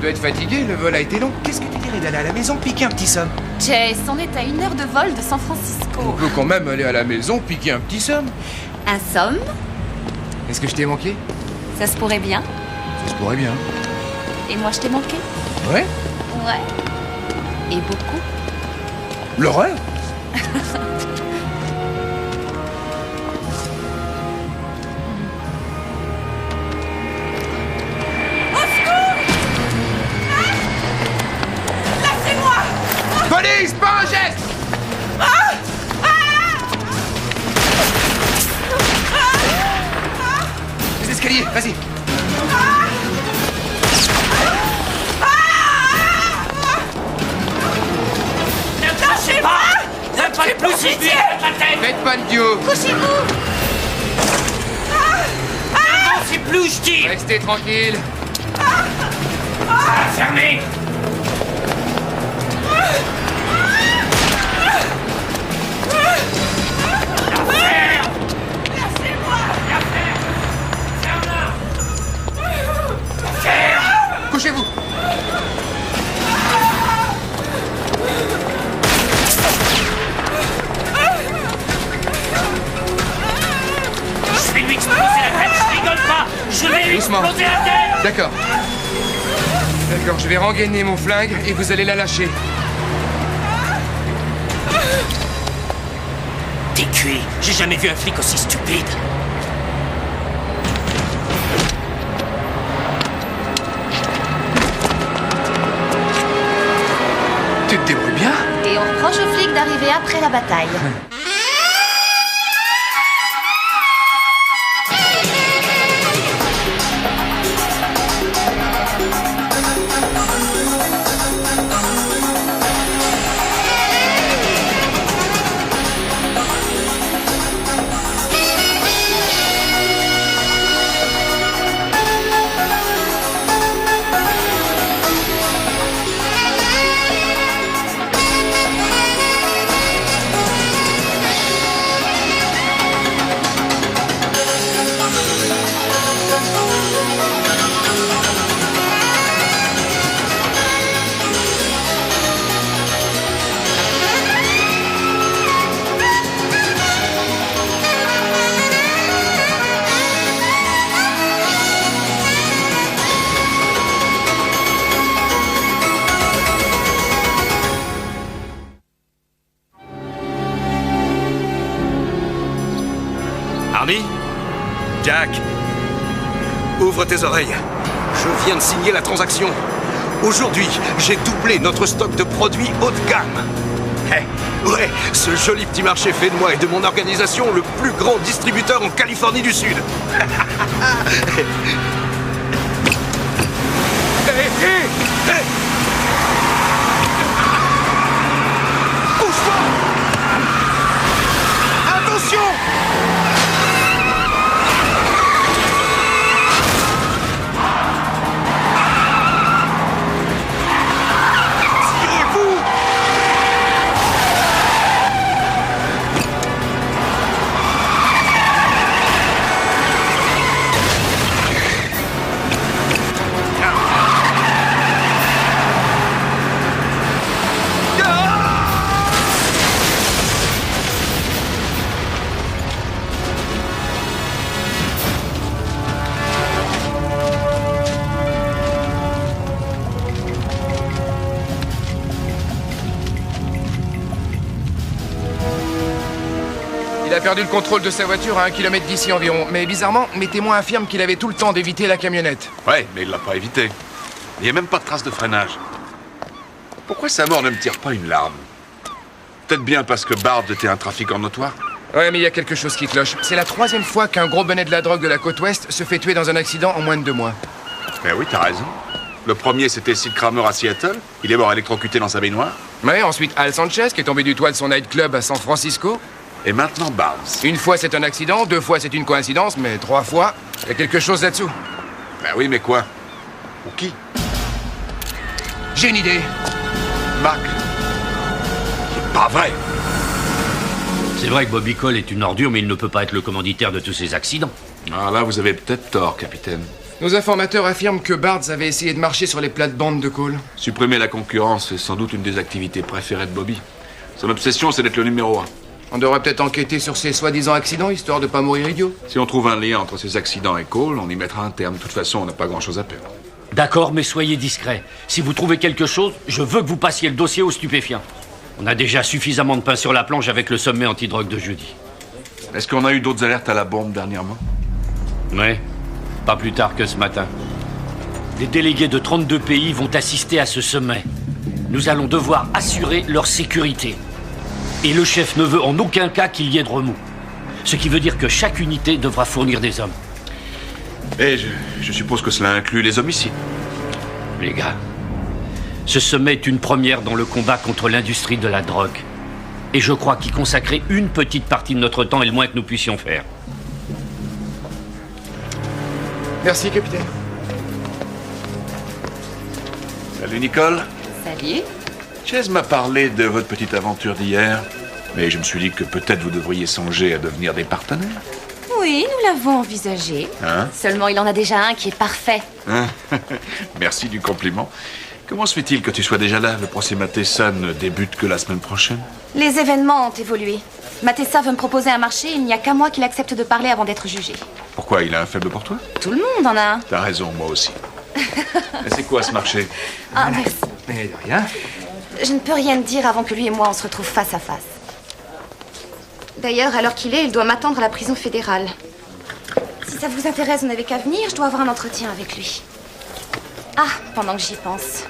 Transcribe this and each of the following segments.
peux être fatigué, le vol a été long. Qu'est-ce que tu dirais d'aller à la maison piquer un petit somme? Chase, on est à 1 heure de vol de San Francisco. On peut quand même aller à la maison piquer un petit somme. Un somme? Est-ce que je t'ai manqué? Ça se pourrait bien. Ça se pourrait bien. Et moi, je t'ai manqué? Ouais? Ouais. Et beaucoup? L'horreur? Police, pas un geste! Les escaliers, vas-y. Lâchez-moi! Ne faites plus pitié! Faites pas le duo. Couchez-vous! N'avancez plus, je dis! Restez tranquille. Fermez! Couchez-vous. Je vais lui exploser la tête, je rigole pas! Je vais lui Doucement. exploser la tête! D'accord. D'accord, je vais rengainer mon flingue et vous allez la lâcher. T'es cuit! J'ai jamais vu un flic aussi stupide! Tu te débrouilles bien? Et on reproche aux flics d'arriver après la bataille. Arnie? Jack? Ouvre tes oreilles. Je viens de signer la transaction. Aujourd'hui, j'ai doublé notre stock de produits haut de gamme. Ouais, ce joli petit marché fait de moi et de mon organisation le plus grand distributeur en Californie du Sud. Hey! Bouge-toi! Attention! Tirez-vous! Il a perdu le contrôle de sa voiture à 1 kilomètre d'ici environ. Mais bizarrement, mes témoins affirment qu'il avait tout le temps d'éviter la camionnette. Ouais, mais il l'a pas évité. Il n'y a même pas de trace de freinage. Pourquoi sa mort ne me tire pas une larme? Peut-être bien parce que Bard était un trafiquant notoire. Ouais, mais il y a quelque chose qui cloche. C'est la 3e fois qu'un gros bonnet de la drogue de la côte ouest se fait tuer dans un accident en moins de 2 mois. Mais oui, t'as raison. Le premier, c'était Sid Kramer à Seattle. Il est mort électrocuté dans sa baignoire. Ouais, ensuite Al Sanchez, qui est tombé du toit de son nightclub à San Francisco. Et maintenant, Barnes. 1 fois, c'est un accident, 2 fois, c'est une coïncidence, mais 3 fois, il y a quelque chose là-dessous. Ben oui, mais quoi? Ou qui? J'ai une idée. Mac. C'est pas vrai. C'est vrai que Bobby Cole est une ordure, mais il ne peut pas être le commanditaire de tous ces accidents. Ah là, vous avez peut-être tort, capitaine. Nos informateurs affirment que Bards avait essayé de marcher sur les plates-bandes de Cole. Supprimer la concurrence est sans doute une des activités préférées de Bobby. Son obsession, c'est d'être le numéro 1. On devrait peut-être enquêter sur ces soi-disant accidents, histoire de pas mourir idiot. Si on trouve un lien entre ces accidents et Cole, on y mettra un terme. De toute façon, on n'a pas grand-chose à perdre. D'accord, mais soyez discret. Si vous trouvez quelque chose, je veux que vous passiez le dossier aux stupéfiants. On a déjà suffisamment de pain sur la planche avec le sommet antidrogue de jeudi. Est-ce qu'on a eu d'autres alertes à la bombe dernièrement? Ouais, pas plus tard que ce matin. Les délégués de 32 pays vont assister à ce sommet. Nous allons devoir assurer leur sécurité. Et le chef ne veut en aucun cas qu'il y ait de remous. Ce qui veut dire que chaque unité devra fournir des hommes. Et je suppose que cela inclut les homicides. Les gars, ce sommet est une première dans le combat contre l'industrie de la drogue. Et je crois qu'y consacrer une petite partie de notre temps est le moins que nous puissions faire. Merci, capitaine. Salut, Nicole. Salut. Chase m'a parlé de votre petite aventure d'hier. Mais je me suis dit que peut-être vous devriez songer à devenir des partenaires. Oui, nous l'avons envisagé. Hein? Seulement, il en a déjà un qui est parfait. Merci du compliment. Comment se fait-il que tu sois déjà là? Le procès Matheson ne débute que la semaine prochaine. Les événements ont évolué. Matessa veut me proposer un marché, il n'y a qu'à moi qu'il accepte de parler avant d'être jugé. Pourquoi? Il a un faible pour toi? Tout le monde en a un. T'as raison, moi aussi. Mais c'est quoi ce marché? Ah, merci. Mais de rien. Je ne peux rien te dire avant que lui et moi on se retrouve face à face. D'ailleurs, à l'heure qu'il est, il doit m'attendre à la prison fédérale. Si ça vous intéresse, vous n'avez qu'à venir, je dois avoir un entretien avec lui. Ah, pendant que j'y pense.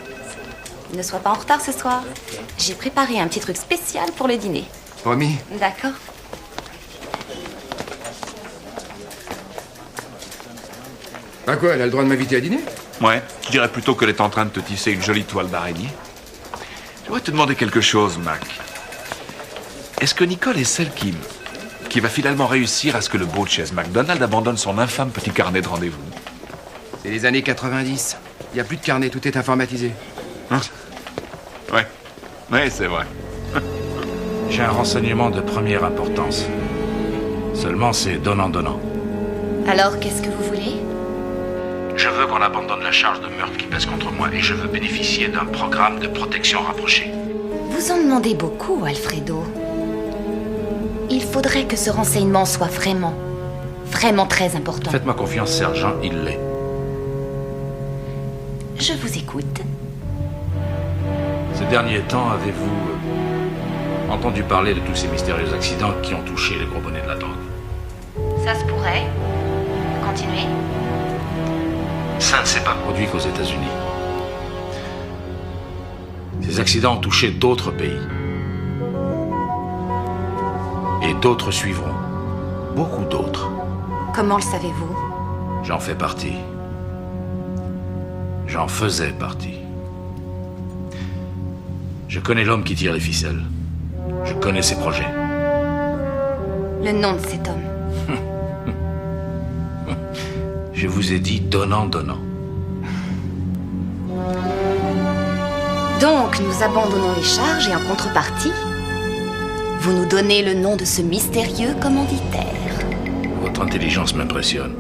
Ne sois pas en retard ce soir. J'ai préparé un petit truc spécial pour le dîner. Promis. D'accord. Bah quoi, elle a le droit de m'inviter à dîner? Ouais, je dirais plutôt qu'elle est en train de te tisser une jolie toile d'araignée. Je voudrais te demander quelque chose, Mac. Est-ce que Nicole est celle qui va finalement réussir à ce que le beau Chase McDonald abandonne son infâme petit carnet de rendez-vous? C'est les années 90. Il n'y a plus de carnet, tout est informatisé. Hein? Ouais, c'est vrai. J'ai un renseignement de première importance. Seulement, c'est donnant-donnant. Alors, qu'est-ce que vous voulez? Je veux qu'on abandonne la charge de meurtre qui pèse contre moi et je veux bénéficier d'un programme de protection rapproché. Vous en demandez beaucoup, Alfredo. Il faudrait que ce renseignement soit vraiment très important. Faites-moi confiance, sergent, il l'est. Je vous écoute. Ces derniers temps, avez-vous entendu parler de tous ces mystérieux accidents qui ont touché les gros bonnets de la drogue? Ça se pourrait. Continuez. Ça ne s'est pas produit qu'aux États-Unis. Ces accidents ont touché d'autres pays. Et d'autres suivront. Beaucoup d'autres. Comment le savez-vous? J'en fais partie. J'en faisais partie. Je connais l'homme qui tire les ficelles. Je connais ses projets. Le nom de cet homme. Je vous ai dit donnant-donnant. Donc, nous abandonnons les charges et en contrepartie, vous nous donnez le nom de ce mystérieux commanditaire. Votre intelligence m'impressionne.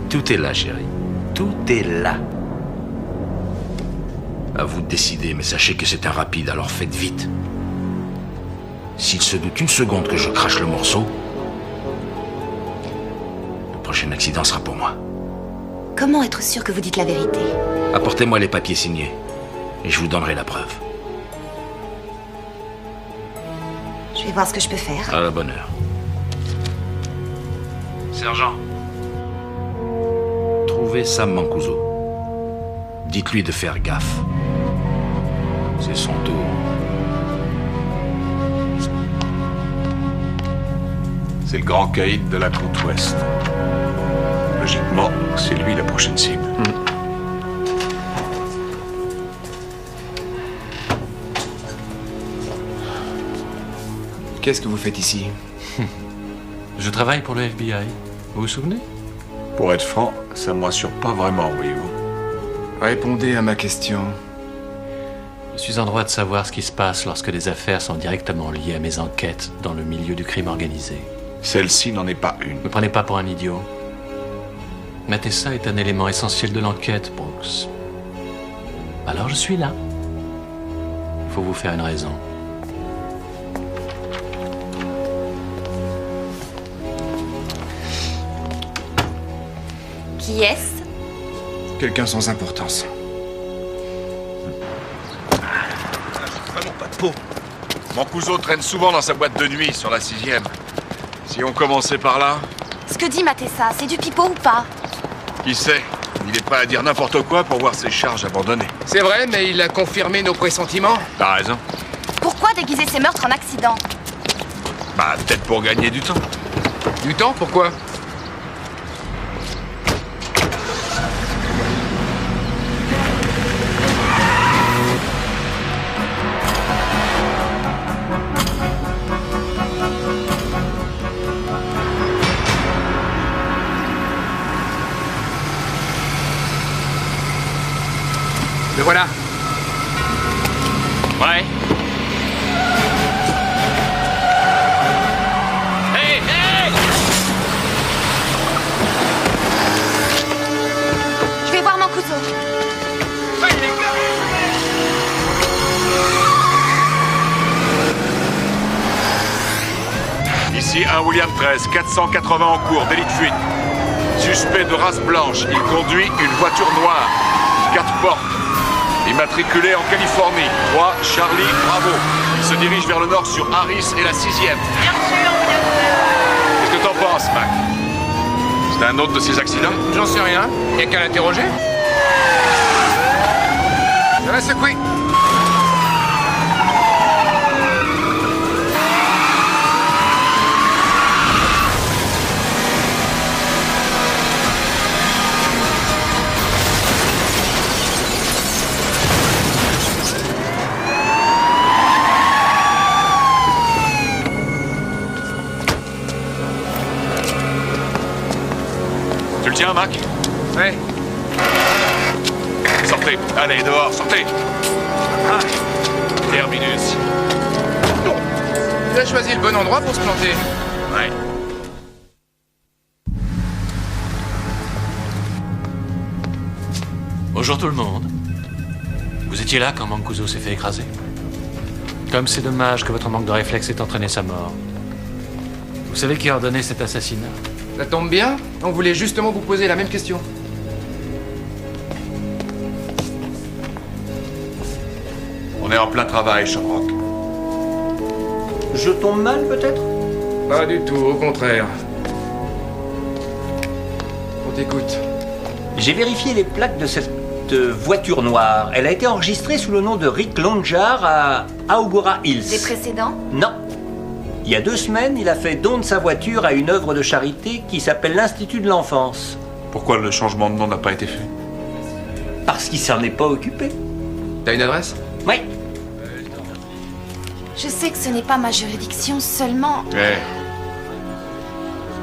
Tout est là, chérie. Tout est là. À vous de décider, mais sachez que c'est un rapide, alors faites vite. S'il se doute une seconde que je crache le morceau, le prochain accident sera pour moi. Comment être sûr que vous dites la vérité? Apportez-moi les papiers signés, et je vous donnerai la preuve. Je vais voir ce que je peux faire. À la bonne heure. Sergent, trouvez Sam Mancuso. Dites-lui de faire gaffe. C'est son tour. C'est le grand caïd de la côte ouest. Logiquement, c'est lui la prochaine cible. Qu'est-ce que vous faites ici? Je travaille pour le FBI. Vous vous souvenez? Pour être franc, ça me rassure pas vraiment, voyez-vous. Répondez à ma question. Je suis en droit de savoir ce qui se passe lorsque les affaires sont directement liées à mes enquêtes dans le milieu du crime organisé. Celle-ci n'en est pas une. Ne me prenez pas pour un idiot. Matessa est un élément essentiel de l'enquête, Brooks. Alors je suis là. Il faut vous faire une raison. Qui est-ce? Quelqu'un sans importance. Vraiment pas de peau. Mancuso traîne souvent dans sa boîte de nuit sur la 6e. Si on commençait par là, Ce que dit Matessa, c'est du pipeau ou pas? qui sait? Il est prêt à dire n'importe quoi pour voir ses charges abandonnées. C'est vrai, mais il a confirmé nos pressentiments. T'as raison. Pourquoi déguiser ces meurtres en accident? Bah, peut-être pour gagner du temps. Du temps, pourquoi? Le voilà. Ouais. Hey, hey! Je vais voir Mancuso. Ici un William 13, 480 en cours, délit de fuite. Suspect de race blanche, il conduit une voiture noire. 4 portes. Immatriculé en Californie. 3 Charlie Bravo. Il se dirige vers le nord sur Harris et la 6e. Bien sûr, Qu'est-ce que t'en penses, Mac? C'est un autre de ces accidents? J'en sais rien. Y a qu'à l'interroger. Ça va secouer. Tu le tiens, Mac? Ouais. Sortez. Allez, dehors, sortez. Terminus. Il a choisi le bon endroit pour se planter. Ouais. Bonjour tout le monde. Vous étiez là quand Mancuso s'est fait écraser? Comme c'est dommage que votre manque de réflexe ait entraîné sa mort. Vous savez qui a ordonné cet assassinat? Ça tombe bien. On voulait justement vous poser la même question. On est en plein travail, Shamrock. Je tombe mal, peut-être? Pas du tout, au contraire. On t'écoute. J'ai vérifié les plaques de cette voiture noire. Elle a été enregistrée sous le nom de Rick Lonjar à Augura Hills. Des précédents? Non. Il y a 2 semaines, il a fait don de sa voiture à une œuvre de charité qui s'appelle l'Institut de l'Enfance. Pourquoi le changement de nom n'a pas été fait? Parce qu'il s'en est pas occupé. T'as une adresse? Oui. Je sais que ce n'est pas ma juridiction, seulement...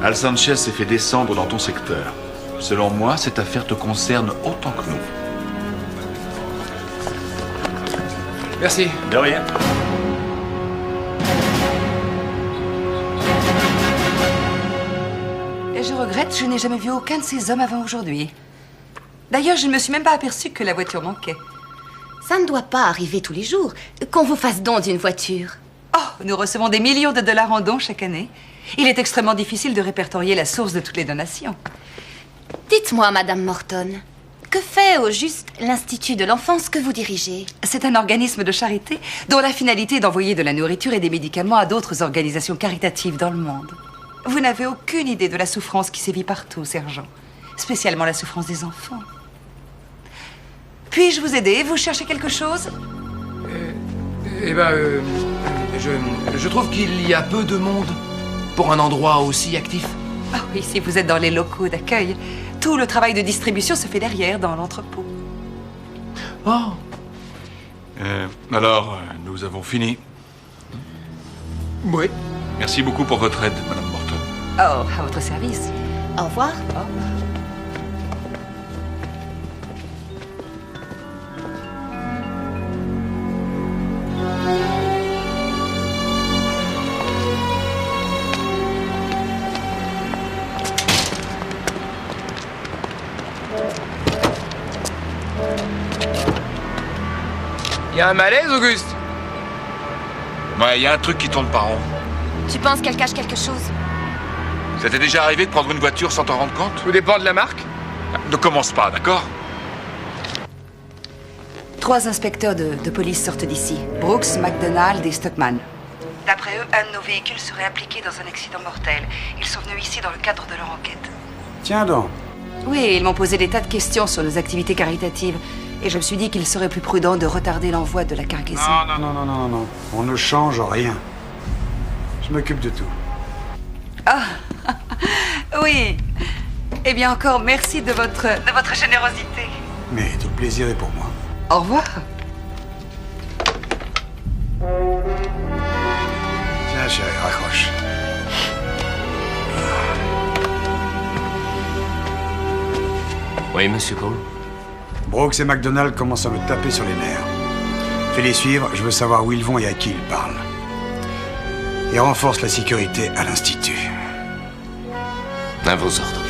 Al Sanchez s'est fait descendre dans ton secteur. Selon moi, cette affaire te concerne autant que nous. Merci. De rien. Et je regrette, je n'ai jamais vu aucun de ces hommes avant aujourd'hui. D'ailleurs, je ne me suis même pas aperçue que la voiture manquait. Ça ne doit pas arriver tous les jours qu'on vous fasse don d'une voiture. Oh, nous recevons des millions de dollars en dons chaque année. Il est extrêmement difficile de répertorier la source de toutes les donations. Dites-moi, Madame Morton, que fait au juste l'Institut de l'Enfance que vous dirigez? C'est un organisme de charité dont la finalité est d'envoyer de la nourriture et des médicaments à d'autres organisations caritatives dans le monde. Vous n'avez aucune idée de la souffrance qui sévit partout, sergent. Spécialement la souffrance des enfants. Puis-je vous aider? Vous cherchez quelque chose? Je trouve qu'il y a peu de monde pour un endroit aussi actif. Ah oui, si vous êtes dans les locaux d'accueil, tout le travail de distribution se fait derrière, dans l'entrepôt. Oh. Alors, nous avons fini. Oui. Merci beaucoup pour votre aide, Madame Morton. Oh, à votre service. Au revoir. Au revoir. Y a un malaise, Auguste? Ouais, il y a un truc qui tourne pas rond. Tu penses qu'elle cache quelque chose? Ça t'est déjà arrivé de prendre une voiture sans t'en rendre compte? Tout dépend de la marque. Ne commence pas, d'accord? 3 inspecteurs de police sortent d'ici. Brooks, McDonald et Stockman. D'après eux, un de nos véhicules serait impliqué dans un accident mortel. Ils sont venus ici dans le cadre de leur enquête. Tiens donc. Oui, ils m'ont posé des tas de questions sur nos activités caritatives. Et je me suis dit qu'il serait plus prudent de retarder l'envoi de la cargaison. Non. On ne change rien. Je m'occupe de tout. Ah, oui. Eh bien, encore merci de votre générosité. Mais tout le plaisir est pour moi. Au revoir. Tiens, chérie, raccroche. Oui, monsieur Cole. Brooks et McDonald commencent à me taper sur les nerfs. Fais-les suivre, je veux savoir où ils vont et à qui ils parlent. Et renforce la sécurité à l'Institut. À vos ordres.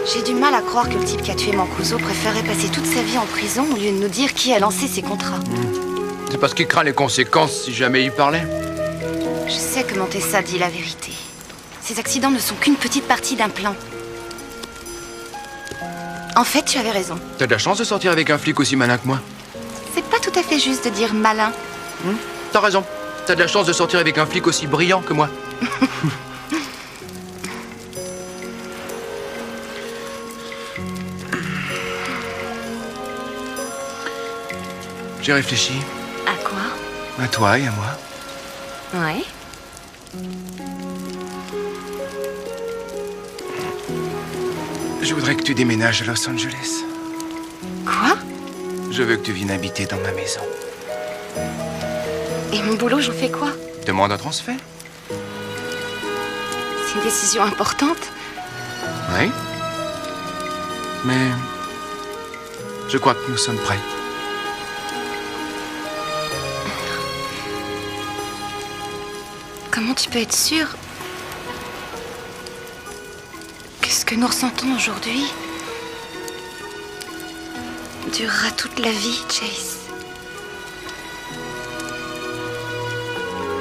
J'ai du mal à croire que le type qui a tué Mancuso préférerait passer toute sa vie en prison au lieu de nous dire qui a lancé ces contrats. C'est parce qu'il craint les conséquences si jamais il parlait. Je sais que Montessa dit la vérité. Ces accidents ne sont qu'une petite partie d'un plan. En fait, tu avais raison. T'as de la chance de sortir avec un flic aussi malin que moi. C'est pas tout à fait juste de dire malin. T'as raison. T'as de la chance de sortir avec un flic aussi brillant que moi. J'ai réfléchi. À quoi? À toi et à moi. Ouais. Je voudrais que tu déménages à Los Angeles. Quoi? Je veux que tu viennes habiter dans ma maison. Et mon boulot, j'en fais quoi? Demande un transfert. C'est une décision importante. Oui. Mais je crois que nous sommes prêts. Comment tu peux être sûr que ce que nous ressentons aujourd'hui durera toute la vie, Chase?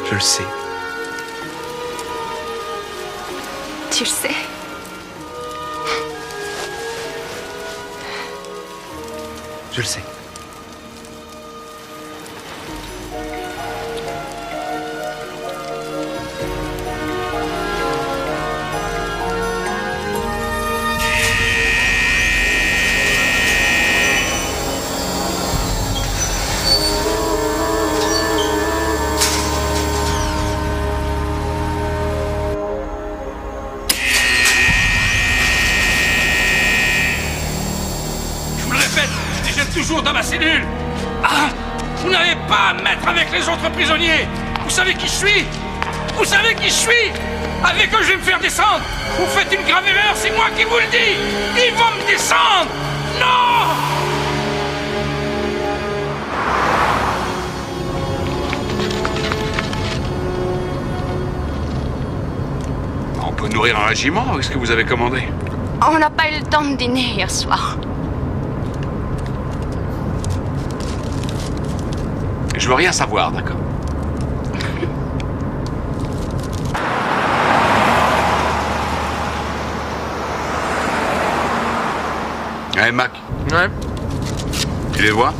Je le sais. Tu le sais? Je le sais. Toujours dans ma cellule. Ah, vous n'avez pas à me mettre avec les autres prisonniers. Vous savez qui je suis? Vous savez qui je suis? Avec eux, je vais me faire descendre. Vous faites une grave erreur, c'est moi qui vous le dis. Ils vont me descendre. Non! On peut nourrir un régiment. Qu'est-ce que vous avez commandé? On n'a pas eu le temps de dîner hier soir. Je veux rien savoir, d'accord? Hey, Mac. Ouais. Tu les vois?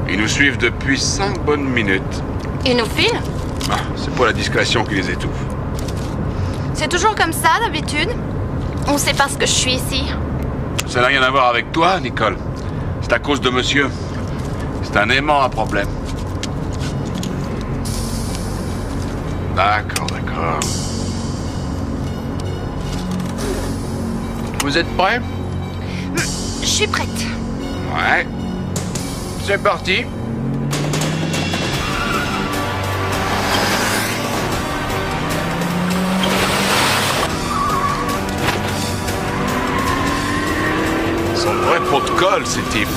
Ils nous suivent depuis 5 bonnes minutes. Ils nous filent? Ah, c'est pas la discrétion qui les étouffe. C'est toujours comme ça, d'habitude? On sait pas ce que je suis ici. Ça n'a rien à voir avec toi, Nicole. C'est à cause de monsieur. C'est un aimant à problème. D'accord. Vous êtes prêts? Je suis prête. Ouais. C'est parti. Ils sont prêts pour Affirmative.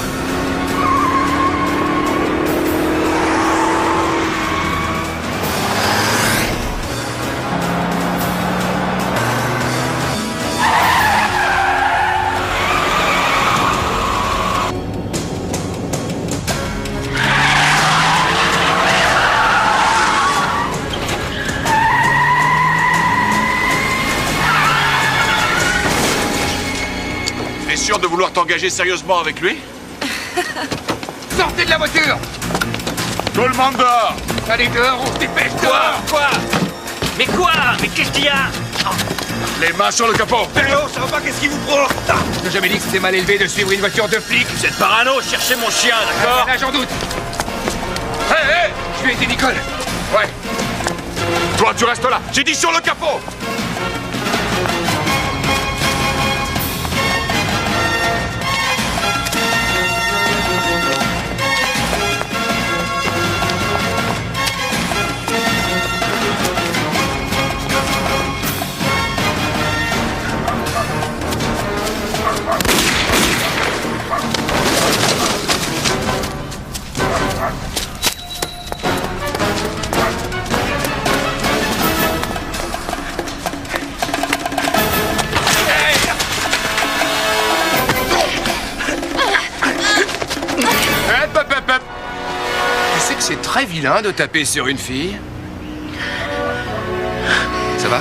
T'es sûr de vouloir t'engager sérieusement avec lui? Sortez de la voiture! Tout le monde dehors! Allez dehors, on se dépêche dehors! Quoi? Mais quoi? Mais qu'est-ce qu'il y a? Les mains sur le capot! Péréo, ça va pas, qu'est-ce qui vous prend? Je t'ai jamais dit que c'était mal élevé de suivre une voiture de flic! Vous êtes parano, cherchez mon chien, d'accord? Là, j'en doute! Hé, hé! Je vais aider Nicole! Ouais! Toi, tu restes là! J'ai dit sur le capot! Tu sais que c'est très vilain de taper sur une fille? Ça va?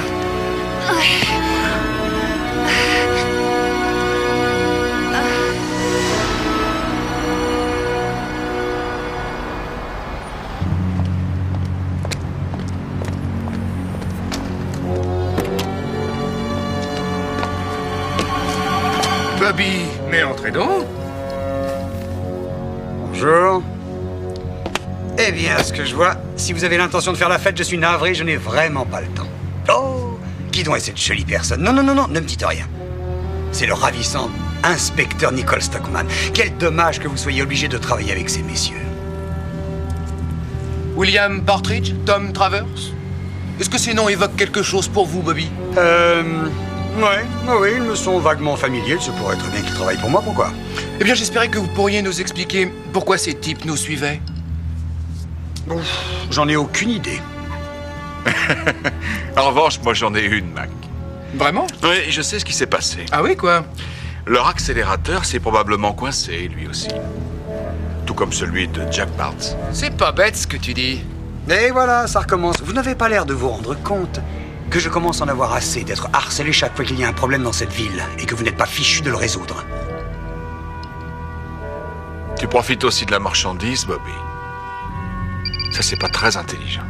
Bobby, mais entrez donc! Bonjour. Eh bien, ce que je vois, si vous avez l'intention de faire la fête, je suis navré, je n'ai vraiment pas le temps. Oh, qui donc est cette jolie personne? Non, ne me dites rien. C'est le ravissant inspecteur Nicole Stockman. Quel dommage que vous soyez obligé de travailler avec ces messieurs. William Partridge? Tom Travers? Est-ce que ces noms évoquent quelque chose pour vous, Bobby? Oui, ils me sont vaguement familiers. Il se pourrait très bien qu'ils travaillent pour moi, pourquoi? Eh bien, j'espérais que vous pourriez nous expliquer pourquoi ces types nous suivaient. J'en ai aucune idée. En revanche, moi j'en ai une, Mac. Vraiment? Oui, je sais ce qui s'est passé. Ah oui, quoi? Leur accélérateur s'est probablement coincé, lui aussi. Tout comme celui de Jack Barnes. C'est pas bête ce que tu dis. Et voilà, ça recommence. Vous n'avez pas l'air de vous rendre compte que je commence à en avoir assez d'être harcelé chaque fois qu'il y a un problème dans cette ville et que vous n'êtes pas fichu de le résoudre. Tu profites aussi de la marchandise, Bobby. Ça, c'est pas très intelligent.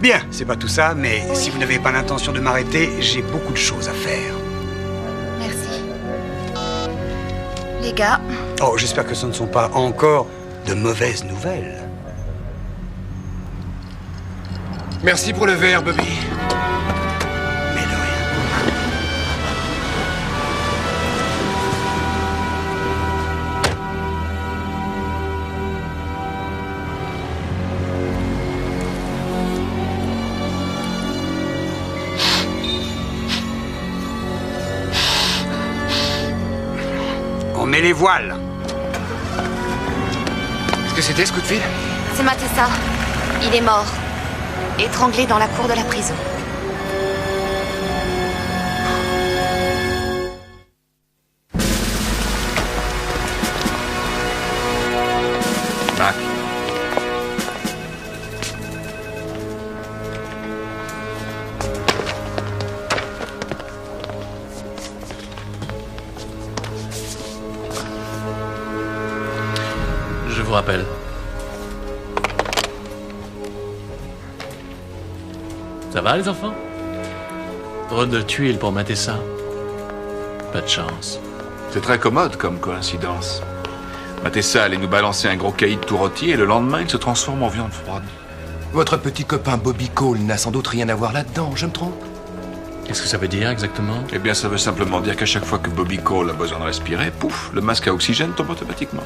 Bien, c'est pas tout ça, mais si vous n'avez pas l'intention de m'arrêter, j'ai beaucoup de choses à faire. Merci. Les gars, Oh, j'espère que ce ne sont pas encore de mauvaises nouvelles. Merci pour le verre, Bobby. Mais de rien. On met les voiles. Qu'est-ce que c'était ce coup de fil? c'est Matessa. Il est mort. Étranglé dans la cour de la prison. Mac. Je vous rappelle. Ça va, les enfants? Drôle de tuile pour mater ça. Pas de chance. C'est très commode comme coïncidence. Matessa allait nous balancer un gros caïd tout rôti et le lendemain, il se transforme en viande froide. Votre petit copain Bobby Cole n'a sans doute rien à voir là-dedans, je me trompe? Qu'est-ce que ça veut dire exactement? Eh bien, ça veut simplement dire qu'à chaque fois que Bobby Cole a besoin de respirer, pouf, le masque à oxygène tombe automatiquement.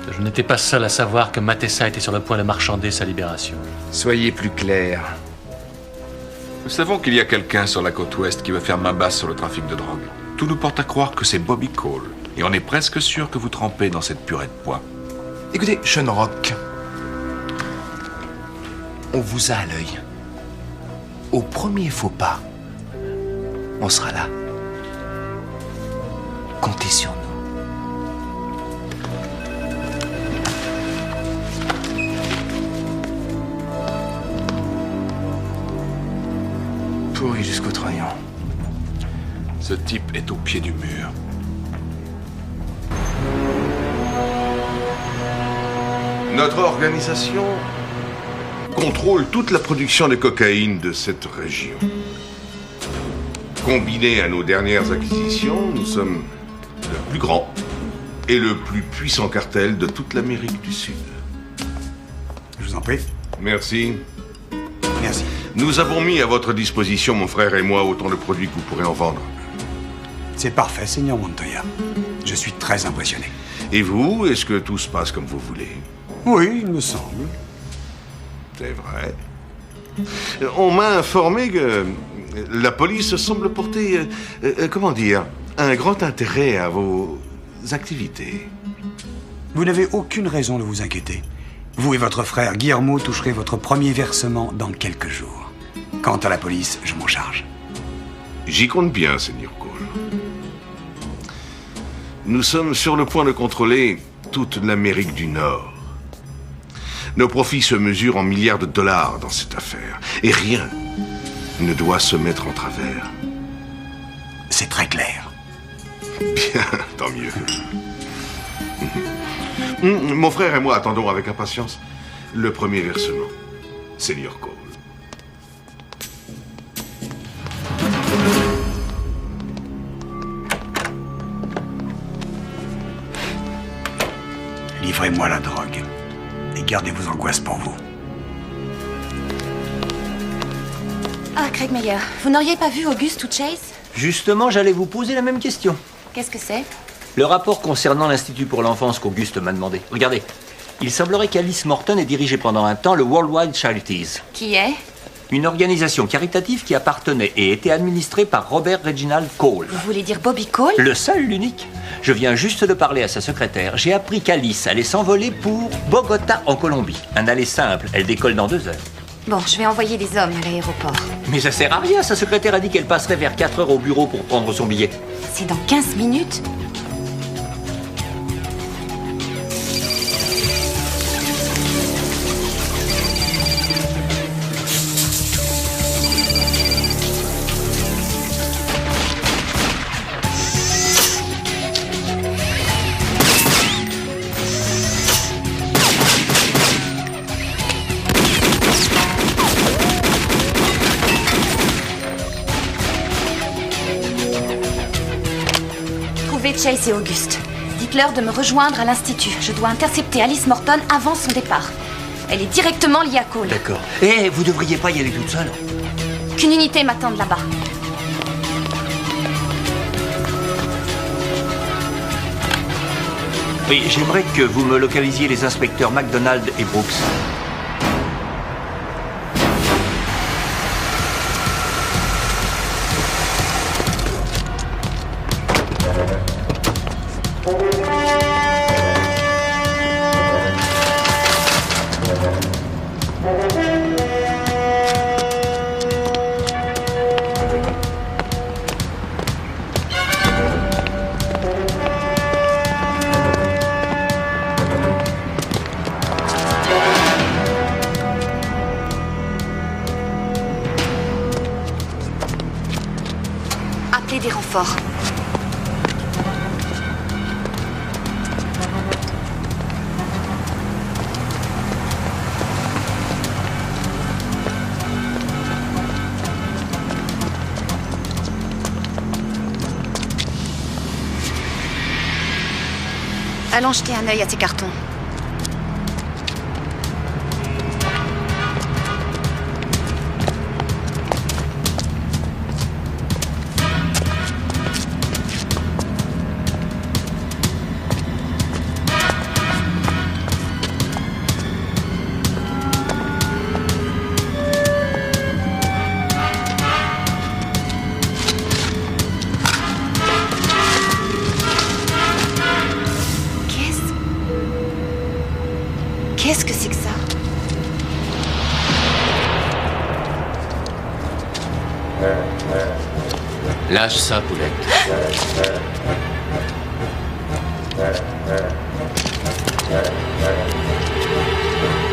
Je n'étais pas seul à savoir que Matessa était sur le point de marchander sa libération. Soyez plus clair. Nous savons qu'il y a quelqu'un sur la côte ouest qui veut faire main basse sur le trafic de drogue. Tout nous porte à croire que c'est Bobby Cole. Et on est presque sûr que vous trempez dans cette purée de pois. Écoutez, Sean Rock, on vous a à l'œil. Au premier faux pas, on sera là. Comptez sur nous. Pourri jusqu'au trognon. Ce type est au pied du mur. Notre organisation contrôle toute la production de cocaïne de cette région. Combiné à nos dernières acquisitions, nous sommes le plus grand et le plus puissant cartel de toute l'Amérique du Sud. Je vous en prie. Merci. Merci. Nous avons mis à votre disposition, mon frère et moi, autant de produits que vous pourrez en vendre. C'est parfait, Seigneur Montoya. Je suis très impressionné. Et vous, est-ce que tout se passe comme vous voulez? Oui, il me semble. C'est vrai. On m'a informé que la police semble porter, comment dire, un grand intérêt à vos activités. Vous n'avez aucune raison de vous inquiéter. Vous et votre frère Guillermo toucherez votre premier versement dans quelques jours. Quant à la police, je m'en charge. J'y compte bien, Seigneur Cole. Nous sommes sur le point de contrôler toute l'Amérique du Nord. Nos profits se mesurent en milliards de dollars dans cette affaire. Et rien ne doit se mettre en travers. C'est très clair. Bien, tant mieux. Mon frère et moi attendons avec impatience le premier versement. Seigneur Cole. Livrez-moi la drogue. Et gardez vos angoisses pour vous. Ah, Craig Meyer, vous n'auriez pas vu Auguste ou Chase? Justement, j'allais vous poser la même question. Qu'est-ce que c'est? Le rapport concernant l'Institut pour l'enfance qu'Auguste m'a demandé. Regardez, il semblerait qu'Alice Morton ait dirigé pendant un temps le Worldwide Charities. Qui est? Une organisation caritative qui appartenait et était administrée par Robert Reginald Cole. Vous voulez dire Bobby Cole? Le seul, l'unique. Je viens juste de parler à sa secrétaire. J'ai appris qu'Alice allait s'envoler pour Bogota, en Colombie. Un aller simple, elle décolle dans 2 heures. Bon, je vais envoyer des hommes à l'aéroport. Mais ça sert à rien, sa secrétaire a dit qu'elle passerait vers 4 heures au bureau pour prendre son billet. C'est dans 15 minutes? Chase et Auguste. Dites-leur de me rejoindre à l'Institut. Je dois intercepter Alice Morton avant son départ. Elle est directement liée à Cole. D'accord. Et vous devriez pas y aller toute seule. Qu'une unité m'attende là-bas. Oui, j'aimerais que vous me localisiez les inspecteurs McDonald et Brooks. Appelez des renforts. Allons jeter un œil à ces cartons. Qu'est-ce que c'est que ça? Lâche ça, poulette.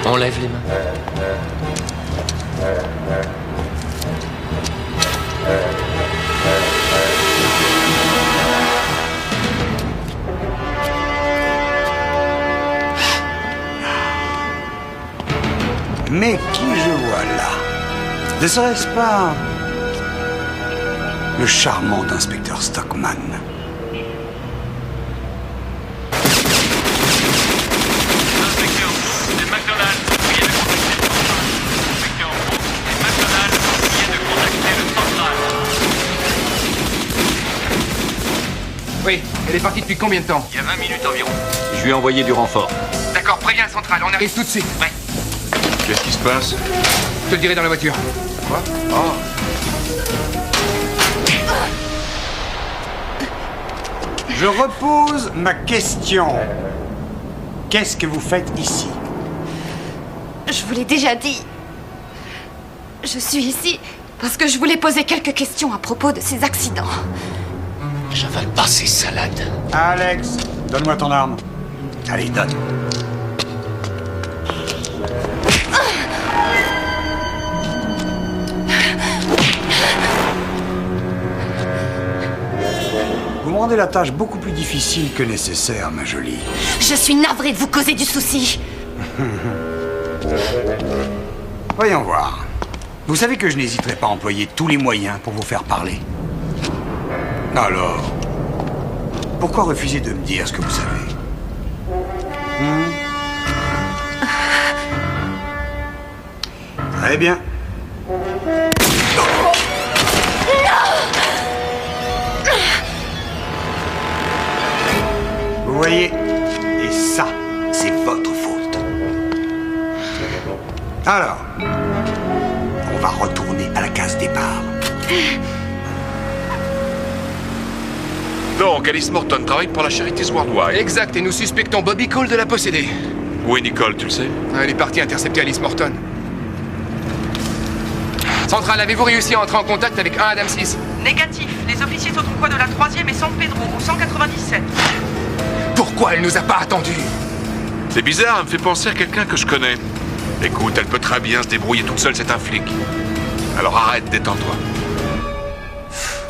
Enlève les mains. Mais qui je vois là? Ne serait-ce pas le charmant inspecteur Stockman? Oui, elle est partie depuis combien de temps? Il y a 20 minutes environ. Je lui ai envoyé du renfort. D'accord, préviens la centrale, on arrive tout de suite. Ouais. Qu'est-ce qui se passe? Je te le dirai dans la voiture. Quoi? Oh. Je repose ma question. Qu'est-ce que vous faites ici? Je vous l'ai déjà dit. Je suis ici parce que je voulais poser quelques questions à propos de ces accidents. J'avale pas ces salades. Alex, donne-moi ton arme. Allez, donne. Vous me rendez la tâche beaucoup plus difficile que nécessaire, ma jolie. Je suis navrée de vous causer du souci. Voyons voir. Vous savez que je n'hésiterai pas à employer tous les moyens pour vous faire parler. Alors, pourquoi refuser de me dire ce que vous savez? Très bien. Vous voyez, et ça, c'est votre faute. Alors, on va retourner à la case départ. Donc, Alice Morton travaille pour la Charities Worldwide. Exact, et nous suspectons Bobby Cole de la posséder. Où est Nicole, tu le sais? Elle est partie intercepter Alice Morton. Centrale, avez-vous réussi à entrer en contact avec 1 Adam 6? Négatif. Les officiers sont au coin de la 3e et San Pedro, au 197. Pourquoi elle nous a pas attendus? C'est bizarre, elle me fait penser à quelqu'un que je connais. Écoute, elle peut très bien se débrouiller toute seule, c'est un flic. Alors arrête, détends-toi.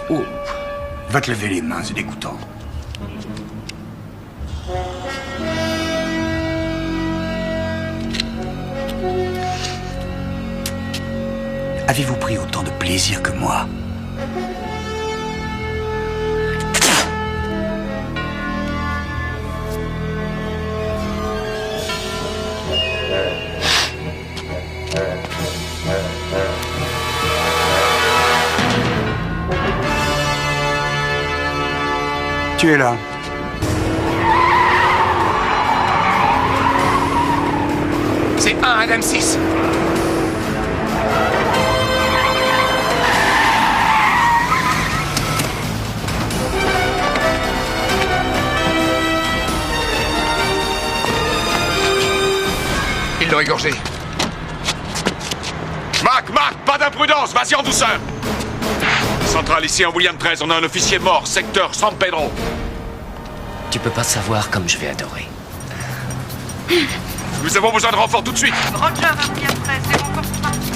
Oh, va te lever les mains, c'est dégoûtant. Avez-vous pris autant de plaisir que moi? Tu es là. C'est 1 Adam 6. Ils l'ont égorgé. Mac, pas d'imprudence, vas-y en douceur. Centrale, ici en William 13, on a un officier mort, secteur San Pedro. Tu peux pas savoir comme je vais adorer. Nous avons besoin de renfort tout de suite. Roger, à William 13, les renforts sont partis.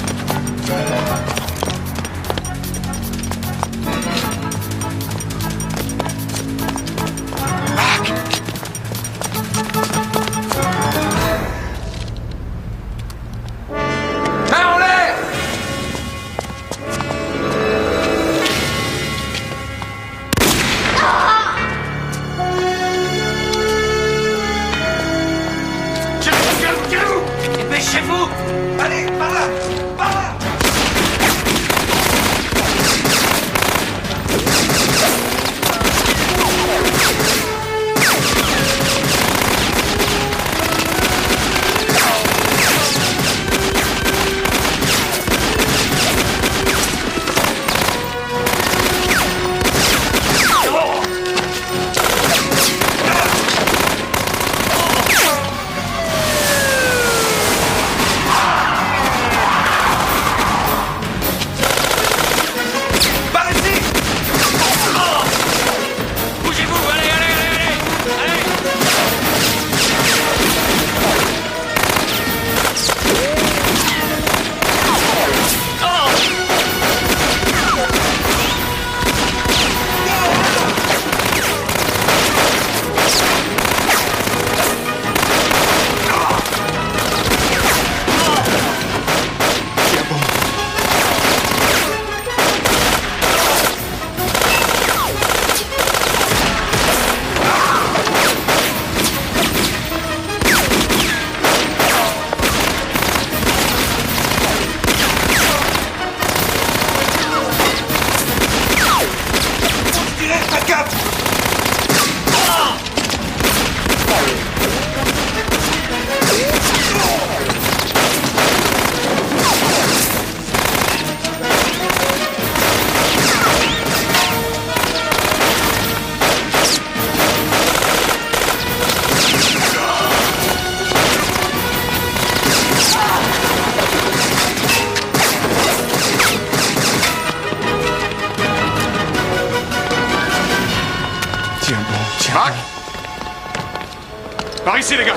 ici, les gars.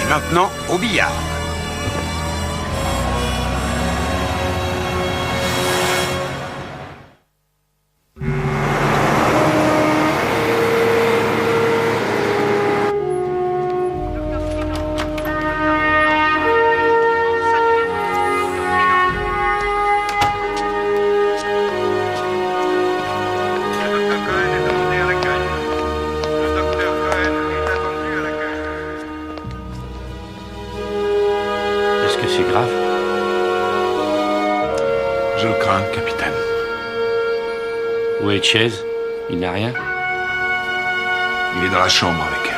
Maintenant, au billard. Je le crains, capitaine. Où est Chase? Il n'a rien? Il est dans la chambre avec elle.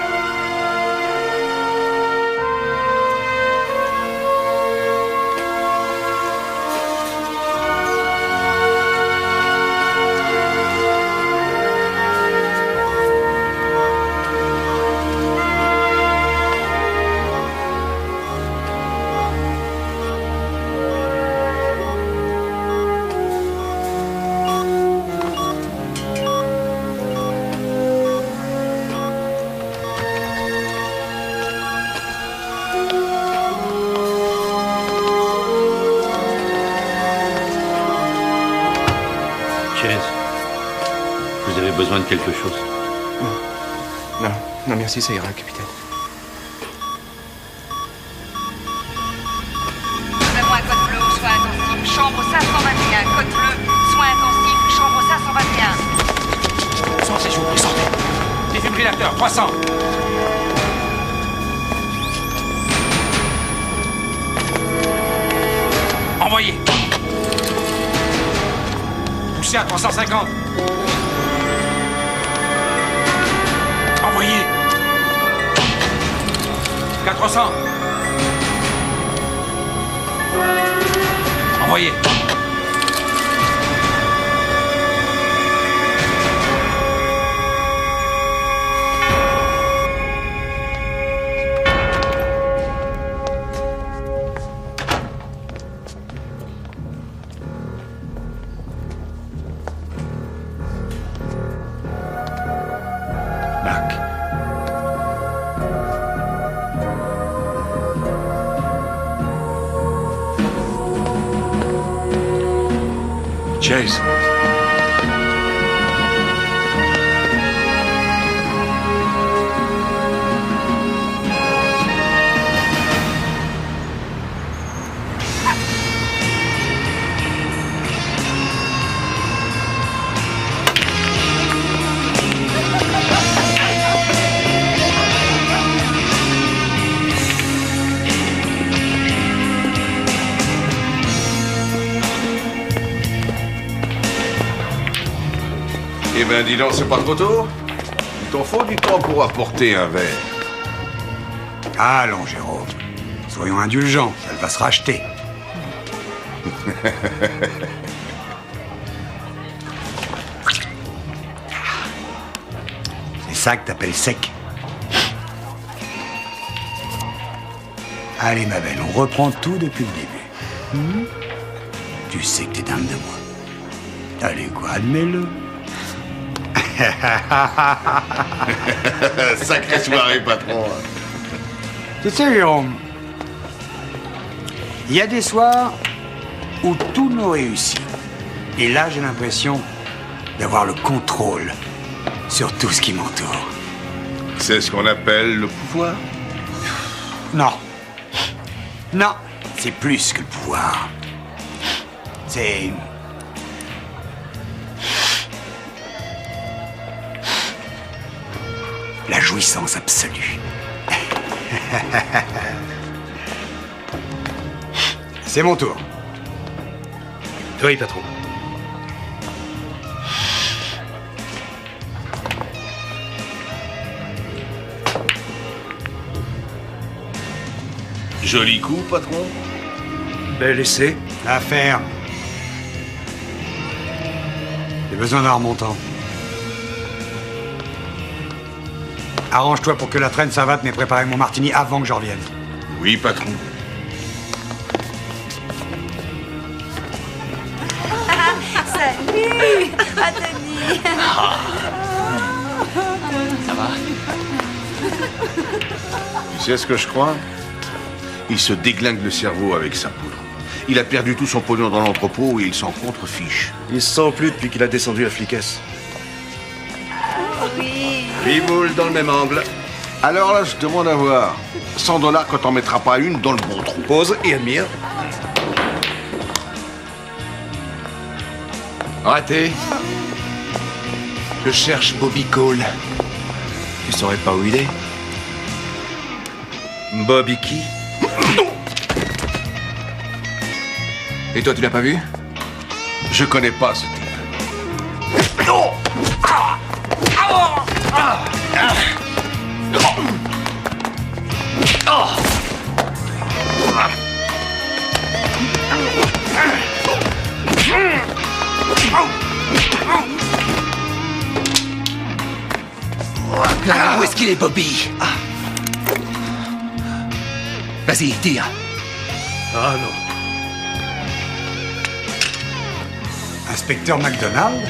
Vous avez besoin de quelque chose? Non, merci, ça ira, capitaine. Donne-moi un code bleu aux soins intensifs, chambre 521. Code bleu, soins intensifs, chambre 521. Sortez, je vous prie, sortez. Défibrillateur, 300. Envoyez. Poussez à 350. Envoyez. 400. Envoyez. Chase. Eh ben, dis donc, c'est pas trop tôt? Il t'en faut du temps pour apporter un verre. Allons, Jérôme. Soyons indulgents, ça va se racheter. C'est ça que t'appelles sec? Allez, ma belle, on reprend tout depuis le début. Tu sais que t'es dingue de moi. Allez, quoi, admets-le. Sacrée soirée, patron. Tu sais, Jérôme, il y a des soirs où tout nous réussit. Et là, j'ai l'impression d'avoir le contrôle sur tout ce qui m'entoure. C'est ce qu'on appelle le pouvoir? Non. Non, c'est plus que le pouvoir. C'est... la jouissance absolue. C'est mon tour. Oui, patron. Joli coup, patron. Ben, laissez. La ferme. J'ai besoin d'un remontant. Arrange-toi pour que la traîne savate m'ait préparé mon martini avant que je revienne. Oui, patron. Salut Anthony. Ça va? Tu sais ce que je crois? Il se déglingue le cerveau avec sa poudre. Il a perdu tout son pognon dans l'entrepôt et il s'en contrefiche. Il se sent plus depuis qu'il a descendu la fliquesse. Oui. 8 boules dans le même angle. Alors là, je te demande à voir. 100 $ quand t'en mettras pas une dans le bon trou. Pose et admire. Raté. Je cherche Bobby Cole. Tu saurais pas où il est? Bobby qui? Et toi, tu l'as pas vu? Je connais pas ce type. Où est-ce qu'il est, Bobby? Vas-y, tire. Ah non. Inspecteur McDonald?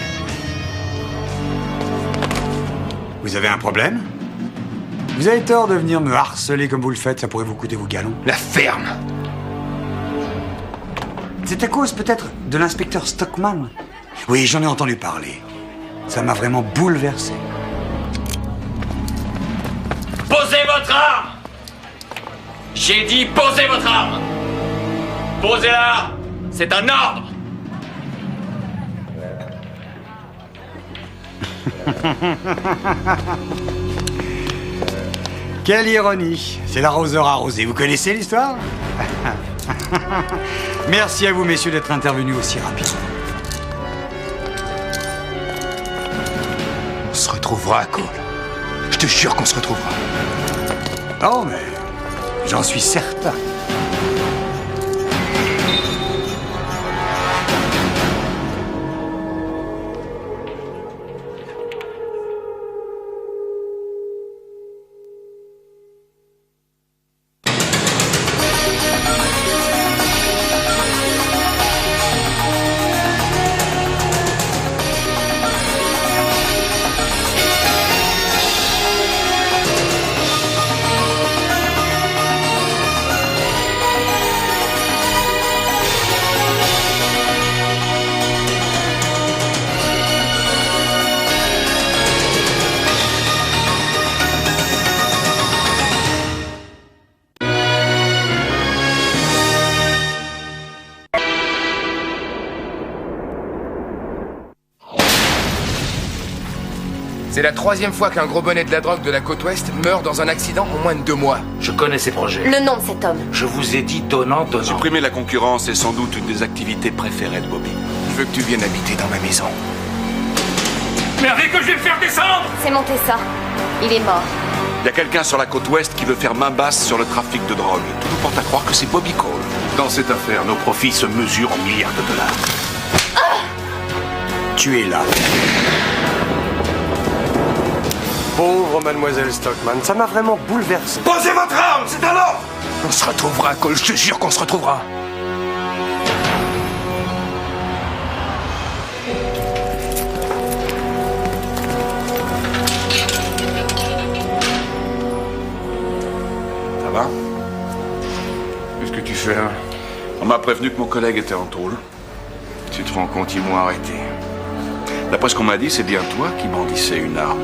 Vous avez un problème? Vous avez tort de venir me harceler comme vous le faites, ça pourrait vous coûter vos galons. La ferme. C'est à cause peut-être de l'inspecteur Stockman? Oui, j'en ai entendu parler. Ça m'a vraiment bouleversé. Posez votre arme! J'ai dit posez votre arme! Posez-la! C'est un ordre! Quelle ironie! C'est l'arroseur arrosé. Vous connaissez l'histoire? Merci à vous, messieurs, d'être intervenus aussi rapidement. On se retrouvera, Cole. Je te jure qu'on se retrouvera. Oh, mais j'en suis certain. C'est la 3e fois qu'un gros bonnet de la drogue de la côte ouest meurt dans un accident en moins de 2 mois. Je connais ces projets. Le nom de cet homme. Je vous ai dit donnant. Supprimer la concurrence est sans doute une des activités préférées de Bobby. Je veux que tu viennes habiter dans ma maison. Mais avec que je vais me faire descendre! C'est monté ça. Il est mort. Il y a quelqu'un sur la côte ouest qui veut faire main basse sur le trafic de drogue. Tout nous porte à croire que c'est Bobby Cole. Dans cette affaire, nos profits se mesurent en milliards de $. Tu es là. Pauvre mademoiselle Stockman, ça m'a vraiment bouleversé. Posez votre arme, c'est un ordre! On se retrouvera, Cole, je te jure qu'on se retrouvera. Ça va? Qu'est-ce que tu fais là? On m'a prévenu que mon collègue était en tôle. Tu te rends compte, ils m'ont arrêté. D'après ce qu'on m'a dit, c'est bien toi qui brandissais une arme.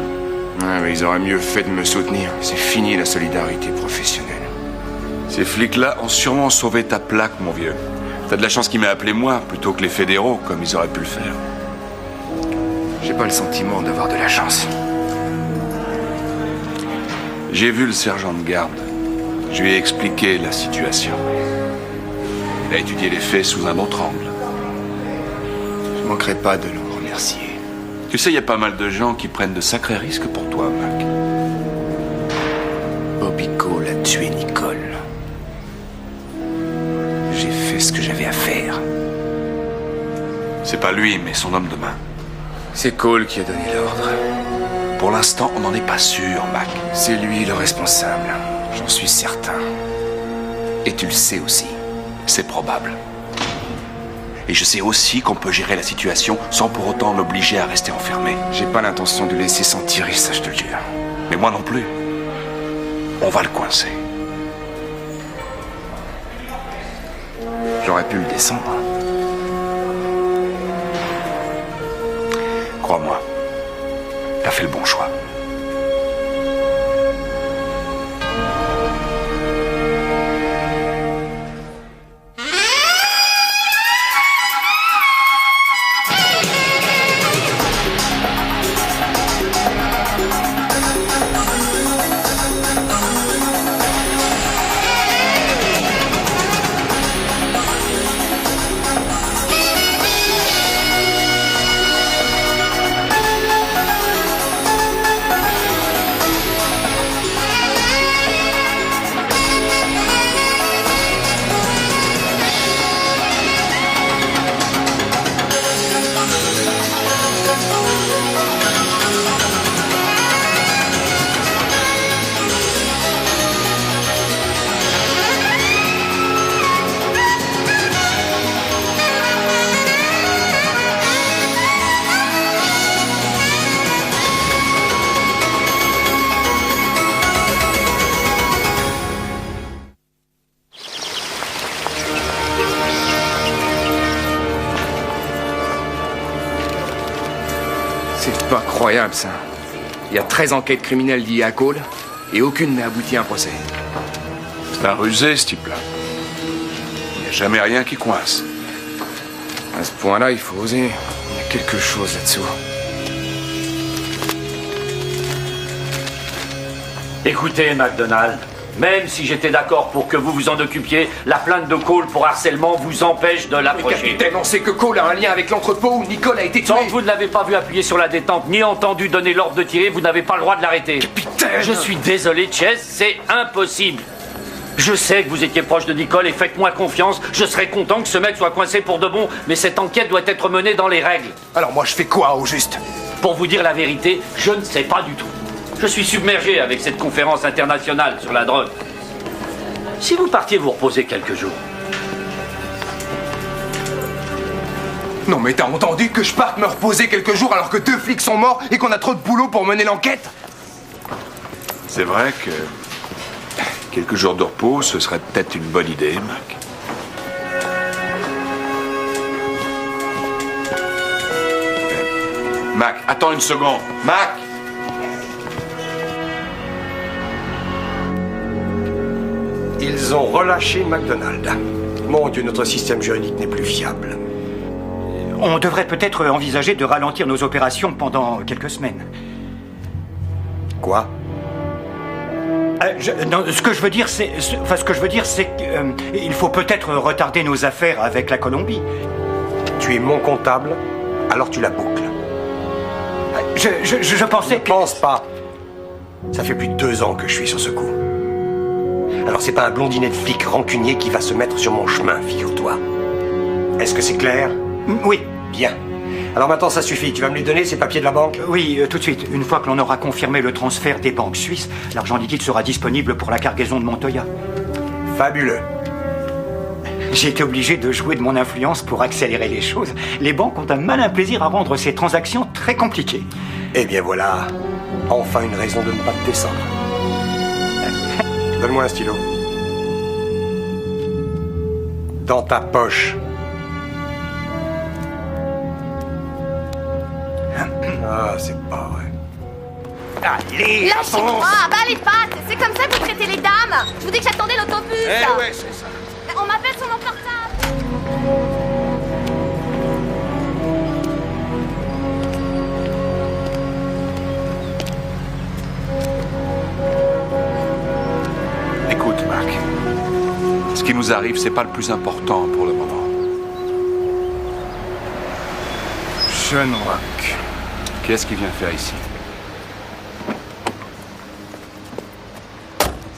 Ouais, mais ils auraient mieux fait de me soutenir. C'est fini la solidarité professionnelle. Ces flics-là ont sûrement sauvé ta plaque, mon vieux. T'as de la chance qu'ils m'aient appelé moi, plutôt que les fédéraux, comme ils auraient pu le faire. J'ai pas le sentiment d'avoir de la chance. J'ai vu le sergent de garde. Je lui ai expliqué la situation. Il a étudié les faits sous un autre angle. Je manquerai pas de le remercier. Tu sais, il y a pas mal de gens qui prennent de sacrés risques pour toi, Mac. Bobby Cole a tué Nicole. J'ai fait ce que j'avais C'est pas lui, mais son homme de main. C'est Cole qui a donné l'ordre. Pour l'instant, on n'en est pas sûr, Mac. C'est lui le responsable. J'en suis certain. Et tu le sais aussi. C'est probable. Et je sais aussi qu'on peut gérer la situation sans pour autant l'obliger à rester enfermé. J'ai pas l'intention de le laisser s'en tirer, ça je te le jure. Mais moi non plus. On va le coincer. J'aurais pu le descendre. Crois-moi, t'as fait le bon choix. C'est pas croyable, ça. Il y a 13 enquêtes criminelles liées à Cole, et aucune n'a abouti à un procès. C'est un rusé, ce type-là. Il n'y a jamais rien qui coince. À ce point-là, il faut oser. Il y a quelque chose là-dessous. Écoutez, MacDonald, même si j'étais d'accord pour que vous vous en occupiez, la plainte de Cole pour harcèlement vous empêche de l'approcher. Mais capitaine, on sait que Cole a un lien avec l'entrepôt où Nicole a été tuée. Tant que vous ne l'avez pas vu appuyer sur la détente, ni entendu donner l'ordre de tirer, vous n'avez pas le droit de l'arrêter. Capitaine! Je suis désolé, Chess, c'est impossible. Je sais que vous étiez proche de Nicole et faites-moi confiance. Je serais content que ce mec soit coincé pour de bon, mais cette enquête doit être menée dans les règles. Alors moi, je fais quoi, au juste? Pour vous dire la vérité, je ne sais pas du tout. Je suis submergé avec cette conférence internationale sur la drogue. Si vous partiez vous reposer quelques jours. Non mais t'as entendu que je parte me reposer quelques jours alors que 2 flics sont morts et qu'on a trop de boulot pour mener l'enquête? C'est vrai que quelques jours de repos, ce serait peut-être une bonne idée, Mac. Mac, attends une seconde. Mac! Ils ont relâché MacDonald. Mon Dieu, notre système juridique n'est plus fiable. On devrait peut-être envisager de ralentir nos opérations pendant quelques semaines. Quoi? Non, ce que je veux dire, c'est qu'il faut peut-être retarder nos affaires avec la Colombie. Tu es mon comptable, alors tu la boucles. Je pensais que... Ne pense pas. Ça fait plus de 2 ans que je suis sur ce coup. Alors c'est pas un blondinet de flic rancunier qui va se mettre sur mon chemin, figure-toi. Est-ce que c'est clair? Oui. Bien. Alors maintenant ça suffit, tu vas me les donner, ces papiers de la banque? Oui, tout de suite. Une fois que l'on aura confirmé le transfert des banques suisses, l'argent liquide sera disponible pour la cargaison de Montoya. Fabuleux. J'ai été obligé de jouer de mon influence pour accélérer les choses. Les banques ont un malin plaisir à rendre ces transactions très compliquées. Eh bien voilà, enfin une raison de ne pas te descendre. Donne-moi un stylo. Dans ta poche. Ah, c'est pas vrai. Allez, lâchez-moi, bah les pattes, c'est comme ça que vous traitez les dames. Je vous dis que j'attendais l'autobus. Eh ouais, c'est ça. On m'appelle sur mon portable. Écoute, Mac. Ce qui nous arrive, c'est pas le plus important pour le moment. Jeune Rock. Qu'est-ce qu'il vient faire ici?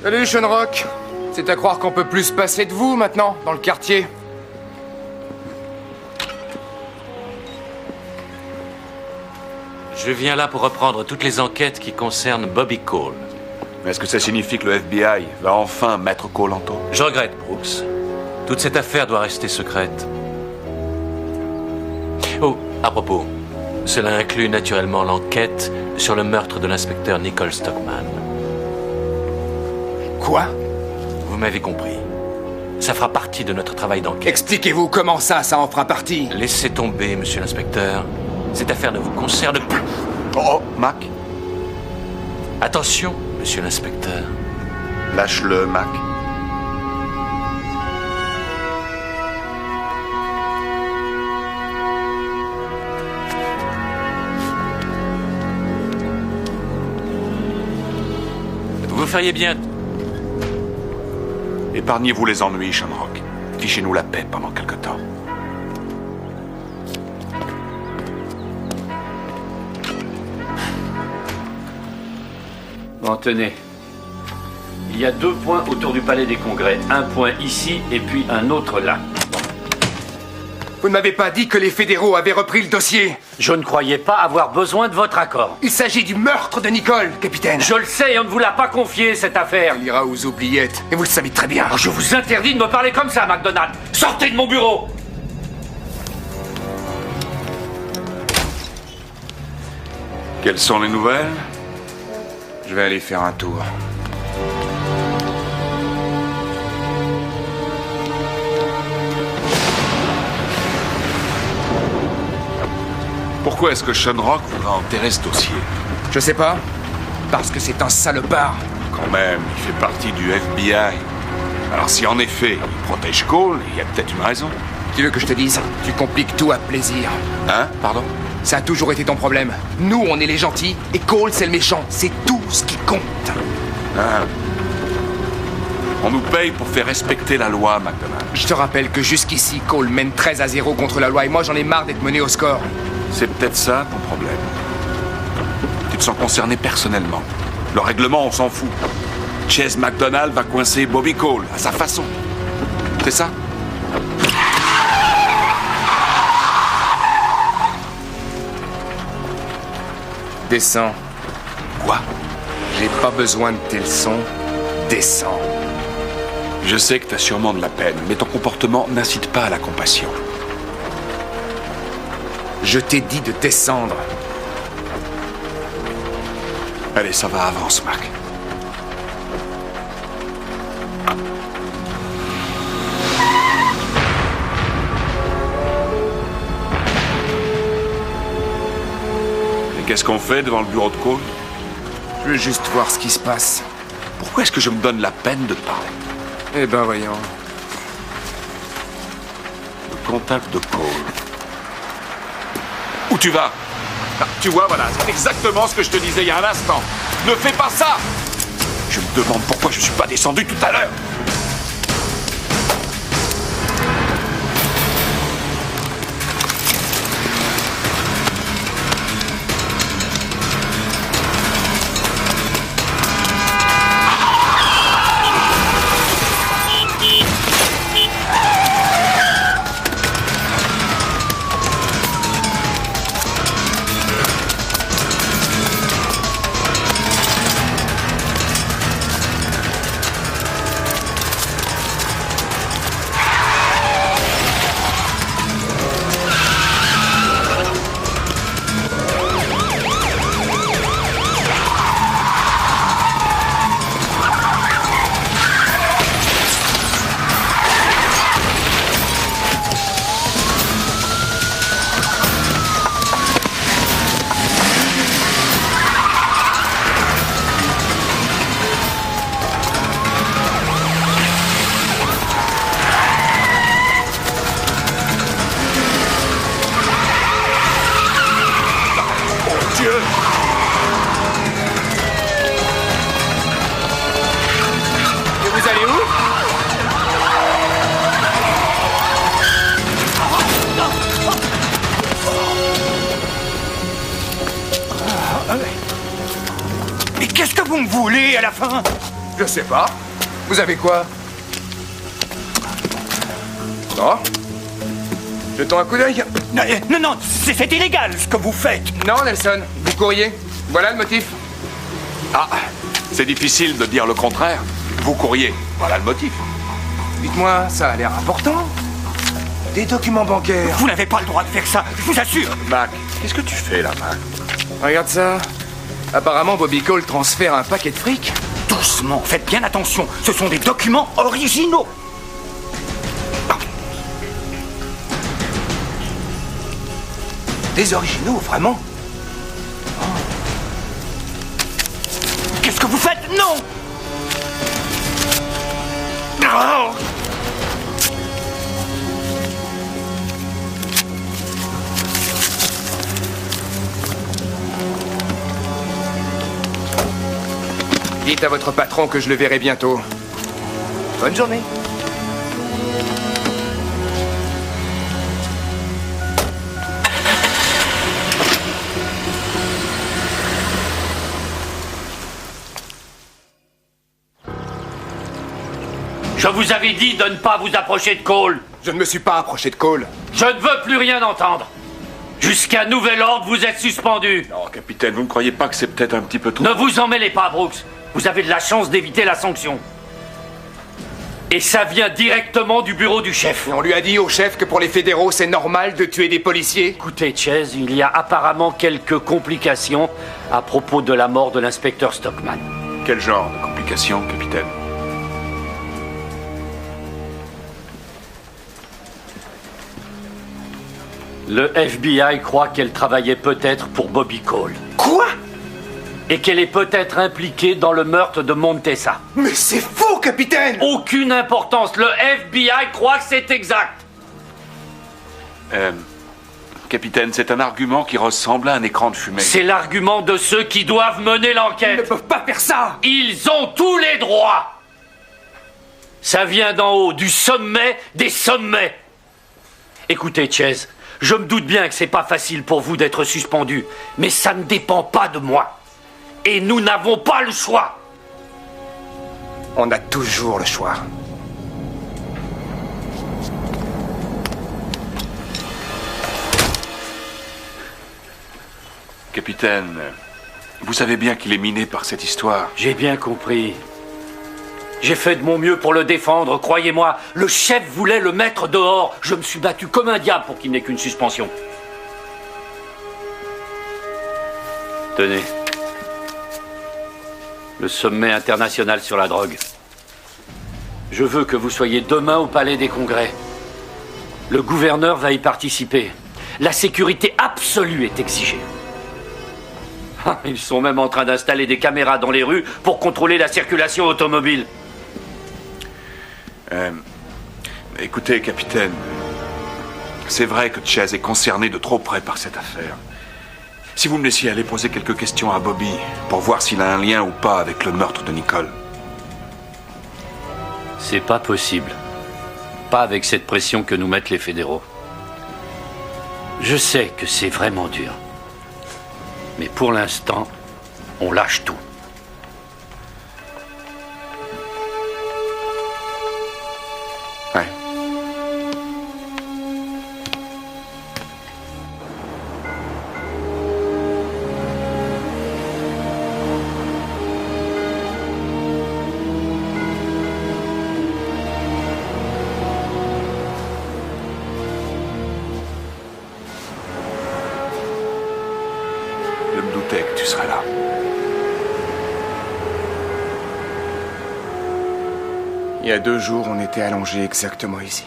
Salut, Sean Rock. C'est à croire qu'on peut plus se passer de vous maintenant, dans le quartier. Je viens là pour reprendre toutes les enquêtes qui concernent Bobby Cole. Mais est-ce que ça signifie que le FBI va enfin mettre Cole en taule? Je regrette, Brooks. Toute cette affaire doit rester secrète. Oh, à propos, cela inclut naturellement l'enquête sur le meurtre de l'inspecteur Nicole Stockman. Quoi? Vous m'avez compris. Ça fera partie de notre travail d'enquête. Expliquez-vous comment ça en fera partie. Laissez tomber, monsieur l'inspecteur. Cette affaire ne vous concerne plus. Oh, Mac. Attention, monsieur l'inspecteur. Lâche-le, Mac. Vous feriez bien... Épargnez-vous les ennuis, Shamrock. Fichez-nous la paix pendant quelque temps. Bon, tenez. Il y a 2 points autour du Palais des Congrès. Un point ici et puis un autre là. Vous ne m'avez pas dit que les fédéraux avaient repris le dossier. Je ne croyais pas avoir besoin de votre accord. Il s'agit du meurtre de Nicole, capitaine. Je le sais, on ne vous l'a pas confié, cette affaire. Il ira aux oubliettes, et vous le savez très bien. Oh, je vous interdis de me parler comme ça, MacDonald. Sortez de mon bureau. Quelles sont les nouvelles? Je vais aller faire un tour. Pourquoi est-ce que Shamrock voudra enterrer ce dossier? Je sais pas. Parce que c'est un salopard. Quand même, il fait partie du FBI. Alors si en effet, il protège Cole, il y a peut-être une raison. Tu veux que je te dise? Tu compliques tout à plaisir. Hein? Pardon? Ça a toujours été ton problème. Nous, on est les gentils, et Cole, c'est le méchant. C'est tout ce qui compte. Ah. On nous paye pour faire respecter la loi, McDonald. Je te rappelle que jusqu'ici, Cole mène 13-0 contre la loi, et moi, j'en ai marre d'être mené au score. C'est peut-être ça, ton problème. Tu te sens concerné personnellement. Le règlement, on s'en fout. Chase McDonald va coincer Bobby Cole, à sa façon. C'est ça? Descends. Quoi? J'ai pas besoin de tes leçons. Descends. Je sais que t'as sûrement de la peine, mais ton comportement n'incite pas à la compassion. Je t'ai dit de descendre. Allez, ça va, avance, Mac. Et qu'est-ce qu'on fait devant le bureau de Cole? Je veux juste voir ce qui se passe. Pourquoi est-ce que je me donne la peine de te parler? Eh ben, voyons. Le contact de Cole. Où tu vas? Ah, tu vois, voilà, c'est exactement ce que je te disais il y a un instant. Ne fais pas ça! Je me demande pourquoi je suis pas descendu tout à l'heure. Mais qu'est-ce que vous me voulez à la fin? Je sais pas. Vous avez quoi? Bon. Jetons un coup d'œil. Non, c'est illégal ce que vous faites. Non, Nelson, vous courriez. Voilà le motif. Ah, c'est difficile de dire le contraire. Vous courriez. Voilà le motif. Dites-moi, ça a l'air important. Des documents bancaires. Vous n'avez pas le droit de faire ça, je vous assure. Mac, qu'est-ce que tu fais là, Mac? Regarde ça. Apparemment, Bobby Cole transfère un paquet de fric. Doucement, faites bien attention. Ce sont des documents originaux. Des originaux, vraiment? Qu'est-ce que vous faites? Non! Oh! Dites à votre patron que je le verrai bientôt. Bonne journée. Je vous avais dit de ne pas vous approcher de Cole. Je ne me suis pas approché de Cole. Je ne veux plus rien entendre. Jusqu'à nouvel ordre, vous êtes suspendu. Non, capitaine, vous ne croyez pas que c'est peut-être un petit peu trop... Ne vous en mêlez pas, Brooks. Vous avez de la chance d'éviter la sanction. Et ça vient directement du bureau du chef. Et on lui a dit au chef que pour les fédéraux, c'est normal de tuer des policiers. Écoutez, Chase, il y a apparemment quelques complications à propos de la mort de l'inspecteur Stockman. Quel genre de complications, capitaine? Le FBI croit qu'elle travaillait peut-être pour Bobby Cole. Quoi? Et qu'elle est peut-être impliquée dans le meurtre de Montesa. Mais c'est faux, capitaine! Aucune importance. Le FBI croit que c'est exact. Capitaine, c'est un argument qui ressemble à un écran de fumée. C'est l'argument de ceux qui doivent mener l'enquête. Ils ne peuvent pas faire ça! Ils ont tous les droits. Ça vient d'en haut, du sommet des sommets. Écoutez, Chase, je me doute bien que c'est pas facile pour vous d'être suspendu, mais ça ne dépend pas de moi. Et nous n'avons pas le choix. On a toujours le choix. Capitaine, vous savez bien qu'il est miné par cette histoire. J'ai bien compris. J'ai fait de mon mieux pour le défendre, croyez-moi. Le chef voulait le mettre dehors. Je me suis battu comme un diable pour qu'il n'ait qu'une suspension. Tenez. Le sommet international sur la drogue. Je veux que vous soyez demain au Palais des Congrès. Le gouverneur va y participer. La sécurité absolue est exigée. Ils sont même en train d'installer des caméras dans les rues pour contrôler la circulation automobile. Écoutez, capitaine, c'est vrai que Chase est concerné de trop près par cette affaire. Si vous me laissiez aller poser quelques questions à Bobby pour voir s'il a un lien ou pas avec le meurtre de Nicole. C'est pas possible. Pas avec cette pression que nous mettent les fédéraux. Je sais que c'est vraiment dur. Mais pour l'instant, on lâche tout. Ouais. Je me doutais que tu serais là. Il y a 2 jours, on était allongés exactement ici.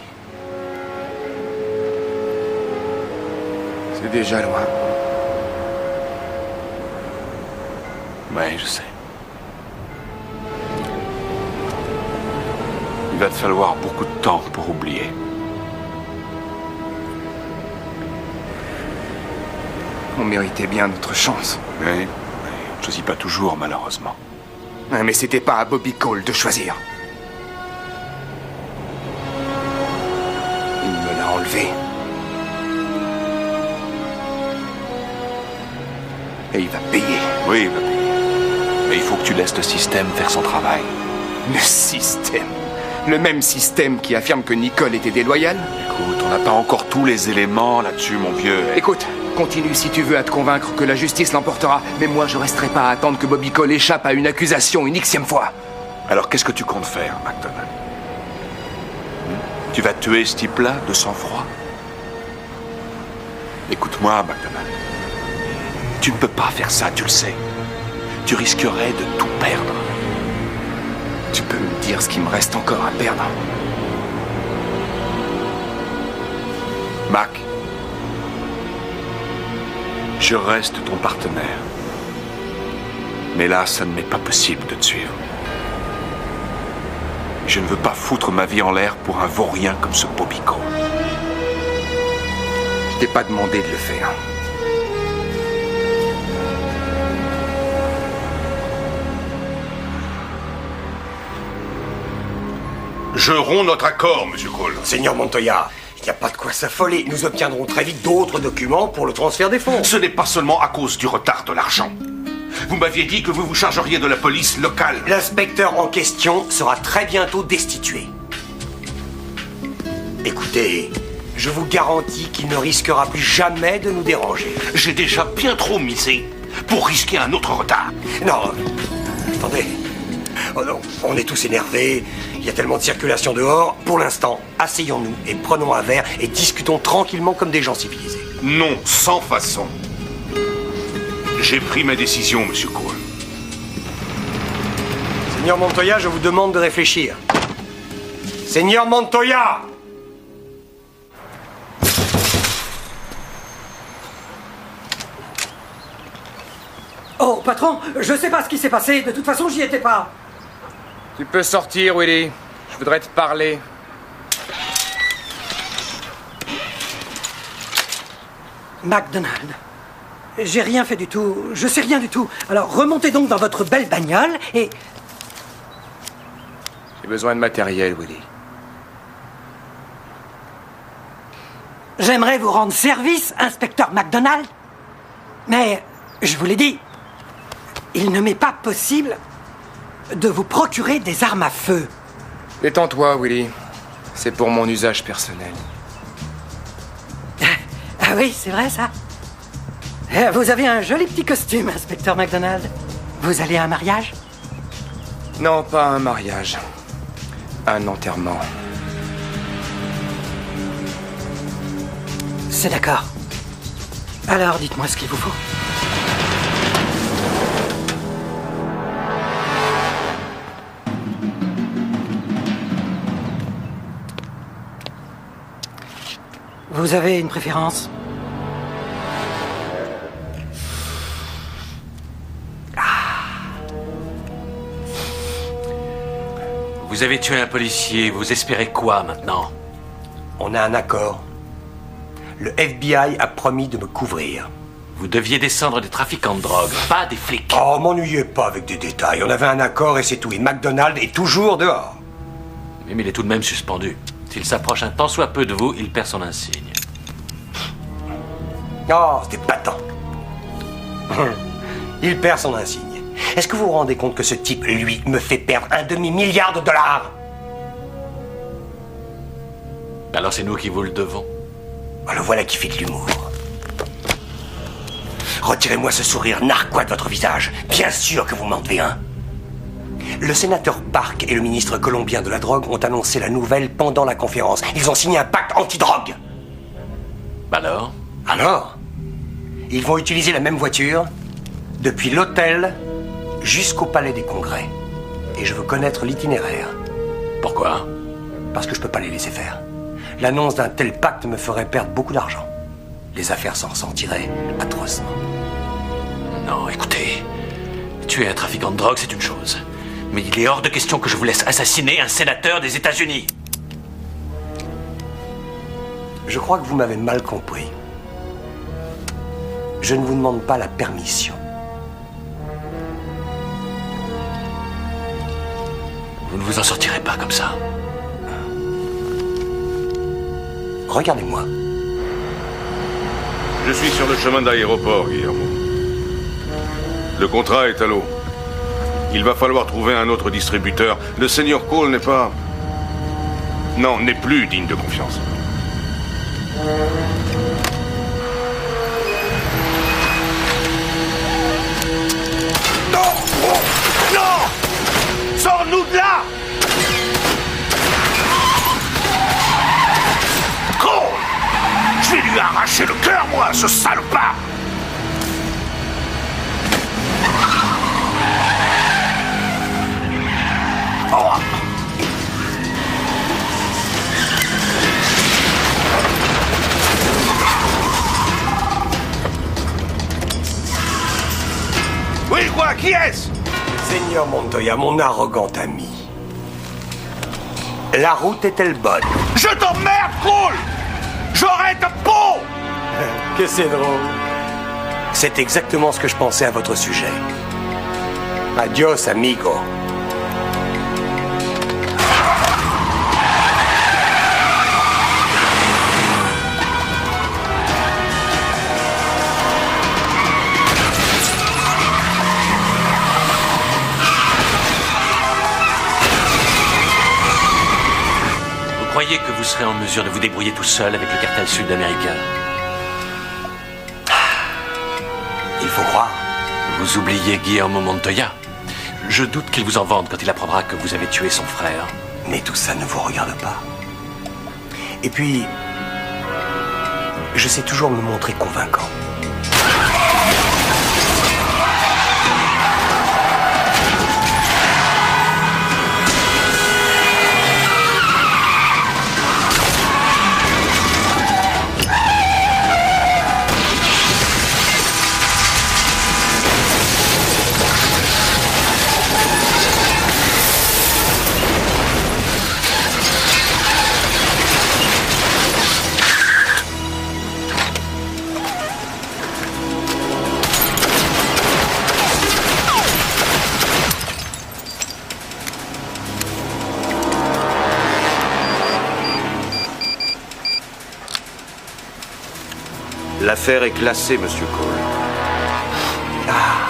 C'est déjà loin. Ouais, je sais. Il va te falloir beaucoup de temps pour oublier. On méritait bien notre chance. Oui, on ne choisit pas toujours, malheureusement. Mais c'était pas à Bobby Cole de choisir. Il me l'a enlevé. Et il va payer. Oui, il va payer. Mais il faut que tu laisses le système faire son travail. Le système? Le même système qui affirme que Nicole était déloyale? Écoute, on n'a pas encore tous les éléments là-dessus, mon vieux. Écoute, continue si tu veux à te convaincre que la justice l'emportera, mais moi je resterai pas à attendre que Bobby Cole échappe à une accusation une xème fois. Alors qu'est-ce que tu comptes faire, MacDonald? Tu vas tuer ce type-là de sang-froid? Écoute-moi, MacDonald. Tu ne peux pas faire ça, tu le sais. Tu risquerais de tout perdre. Tu peux me dire ce qu'il me reste encore à perdre? Mac, je reste ton partenaire. Mais là, ça ne m'est pas possible de te suivre. Je ne veux pas foutre ma vie en l'air pour un vaurien comme ce Bobby Cole. Je t'ai pas demandé de le faire. Je romps notre accord, Monsieur Cole. Seigneur Montoya, il n'y a pas de quoi s'affoler. Nous obtiendrons très vite d'autres documents pour le transfert des fonds. Ce n'est pas seulement à cause du retard de l'argent. Vous m'aviez dit que vous vous chargeriez de la police locale. L'inspecteur en question sera très bientôt destitué. Écoutez, je vous garantis qu'il ne risquera plus jamais de nous déranger. J'ai déjà bien trop misé pour risquer un autre retard. Non, attendez. Oh non, on est tous énervés. Il y a tellement de circulation dehors. Pour l'instant, asseyons-nous et prenons un verre et discutons tranquillement comme des gens civilisés. Non, sans façon. J'ai pris ma décision, Monsieur Cole. Seigneur Montoya, je vous demande de réfléchir. Seigneur Montoya! Oh, patron, je sais pas ce qui s'est passé. De toute façon, j'y étais pas. Tu peux sortir, Willy. Je voudrais te parler. MacDonald, j'ai rien fait du tout. Je sais rien du tout. Alors, remontez donc dans votre belle bagnole et... J'ai besoin de matériel, Willy. J'aimerais vous rendre service, inspecteur MacDonald. Mais, je vous l'ai dit, il ne m'est pas possible de vous procurer des armes à feu. Détends-toi, Willy. C'est pour mon usage personnel. Ah oui, c'est vrai, ça. Vous avez un joli petit costume, inspecteur MacDonald. Vous allez à un mariage? Non, pas un mariage. Un enterrement. C'est d'accord. Alors, dites-moi ce qu'il vous faut. Vous avez une préférence? Vous avez tué un policier, vous espérez quoi maintenant? On a un accord. Le FBI a promis de me couvrir. Vous deviez descendre des trafiquants de drogue, pas des flics. Oh, m'ennuyez pas avec des détails. On avait un accord et c'est tout. Et MacDonald est toujours dehors. Mais il est tout de même suspendu. S'il s'approche un tant soit peu de vous, il perd son insigne. Oh, c'était patent. Il perd son insigne. Est-ce que vous vous rendez compte que ce type, lui, me fait perdre $1,5 milliard? Alors c'est nous qui vous le devons. Le voilà qui fait de l'humour. Retirez-moi ce sourire narquois de votre visage. Bien sûr que vous m'en devez un. Le sénateur Park et le ministre colombien de la drogue ont annoncé la nouvelle pendant la conférence. Ils ont signé un pacte anti-drogue. Alors, ils vont utiliser la même voiture depuis l'hôtel jusqu'au palais des congrès. Et je veux connaître l'itinéraire. Pourquoi? Parce que je peux pas les laisser faire. L'annonce d'un tel pacte me ferait perdre beaucoup d'argent. Les affaires s'en ressentiraient atrocement. Non, écoutez, tuer un trafiquant de drogue, c'est une chose. Mais il est hors de question que je vous laisse assassiner un sénateur des États-Unis. Je crois que vous m'avez mal compris. Je ne vous demande pas la permission. Vous ne vous en sortirez pas comme ça. Regardez-moi. Je suis sur le chemin d'aéroport, Guillermo. Le contrat est à l'eau. Il va falloir trouver un autre distributeur. Le Seigneur Cole n'est pas... Non, n'est plus digne de confiance. Non! Oh, non! Sors-nous de là! Cole! Je vais lui arracher le cœur, moi, ce salopard! Oh. Oui, quoi? Qui est-ce? Seigneur Montoya, mon arrogant ami. La route est-elle bonne? Je t'emmerde, Cole! J'aurai ta peau! Que c'est drôle. C'est exactement ce que je pensais à votre sujet. Adios, amigo. Vous croyez que vous serez en mesure de vous débrouiller tout seul avec le cartel sud-américain? Il faut croire. Vous oubliez Guillermo Montoya. Je doute qu'il vous en vende quand il apprendra que vous avez tué son frère. Mais tout ça ne vous regarde pas. Et puis, je sais toujours me montrer convaincant. L'affaire est classée, Monsieur Cole. Ah.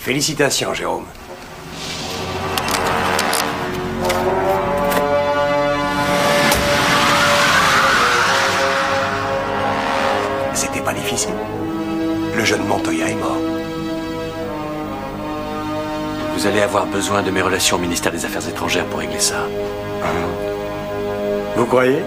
Félicitations, Jérôme. C'était pas difficile. Le jeune Montoya est mort. Vous allez avoir besoin de mes relations au ministère des Affaires étrangères pour régler ça. Vous croyez?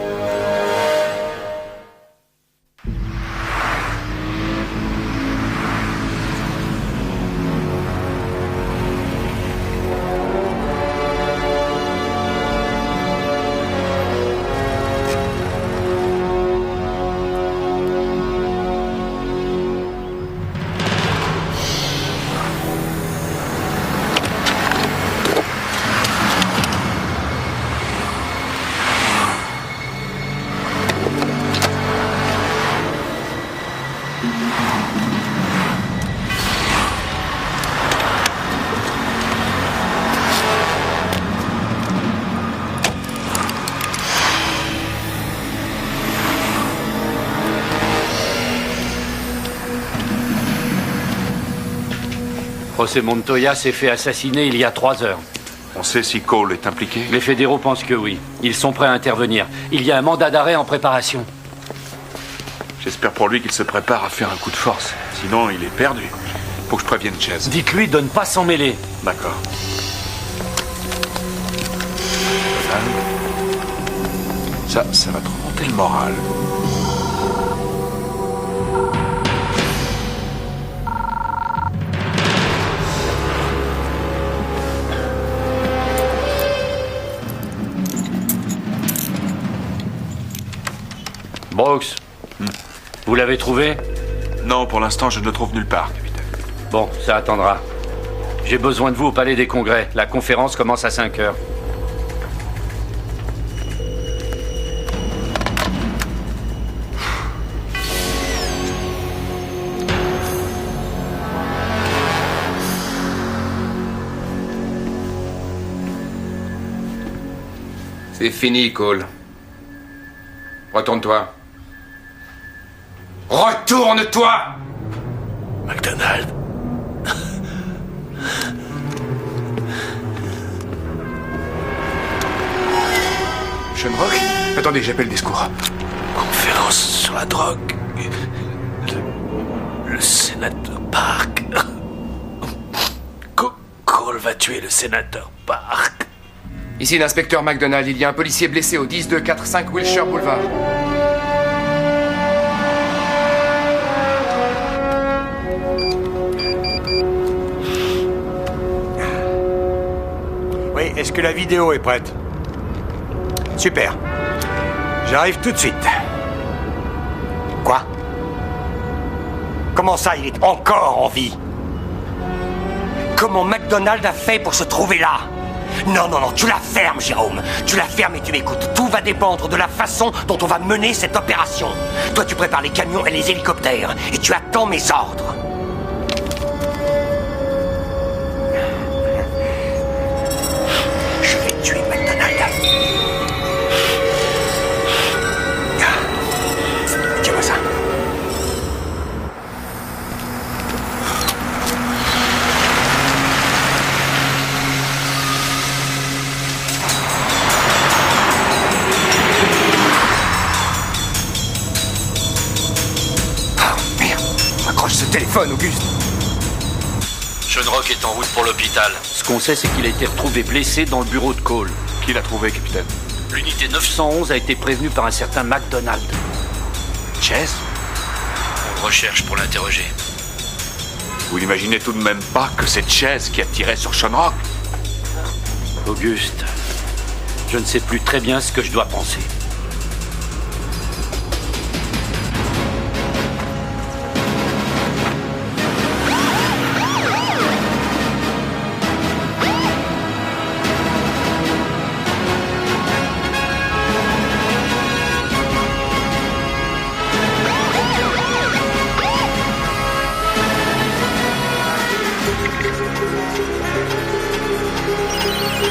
José Montoya s'est fait assassiner il y a 3 heures. On sait si Cole est impliqué? Les fédéraux pensent que oui. Ils sont prêts à intervenir. Il y a un mandat d'arrêt en préparation. J'espère pour lui qu'il se prépare à faire un coup de force. Sinon, il est perdu. Faut que je prévienne Chase. Dites-lui de ne pas s'en mêler. D'accord. Ça va te remonter le moral. Brooks, vous l'avez trouvé? Non, pour l'instant, je ne le trouve nulle part, capitaine. Bon, ça attendra. J'ai besoin de vous au Palais des Congrès. La conférence commence à 5 heures. C'est fini, Cole. Retourne-toi. Retourne-toi! MacDonald. Shamrock? Attendez, j'appelle des secours. conférence sur la drogue. Le sénateur Park. Cole va tuer le sénateur Park. Ici l'inspecteur McDonald, il y a un policier blessé au 10245 Wilshire Boulevard. Oui, est-ce que la vidéo est prête? Super. J'arrive tout de suite. Quoi? Comment ça, il est encore en vie? Comment McDonald a fait pour se trouver là? Non, tu la fermes, Jérôme. Tu la fermes et tu m'écoutes. Tout va dépendre de la façon dont on va mener cette opération. Toi, tu prépares les camions et les hélicoptères. Et tu attends mes ordres. Je vais tuer McDonald. Tiens-moi ça. Ce téléphone, Auguste. Shenrock est en route pour l'hôpital. Ce qu'on sait, c'est qu'il a été retrouvé blessé dans le bureau de Cole. Qui l'a trouvé, capitaine? L'unité 911 a été prévenue par un certain McDonald. Chase? On recherche pour l'interroger. Vous n'imaginez tout de même pas que c'est Chase qui a tiré sur Shenrock? Auguste, je ne sais plus très bien ce que je dois penser.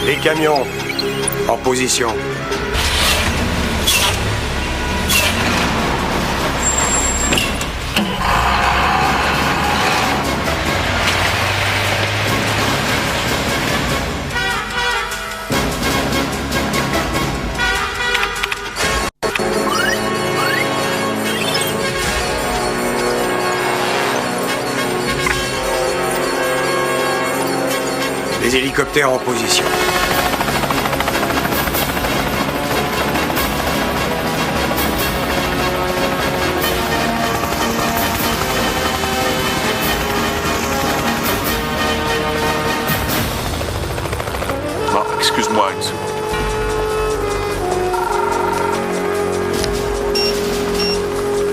Les camions, en position. Les hélicoptères en position. Bon, excuse-moi une seconde.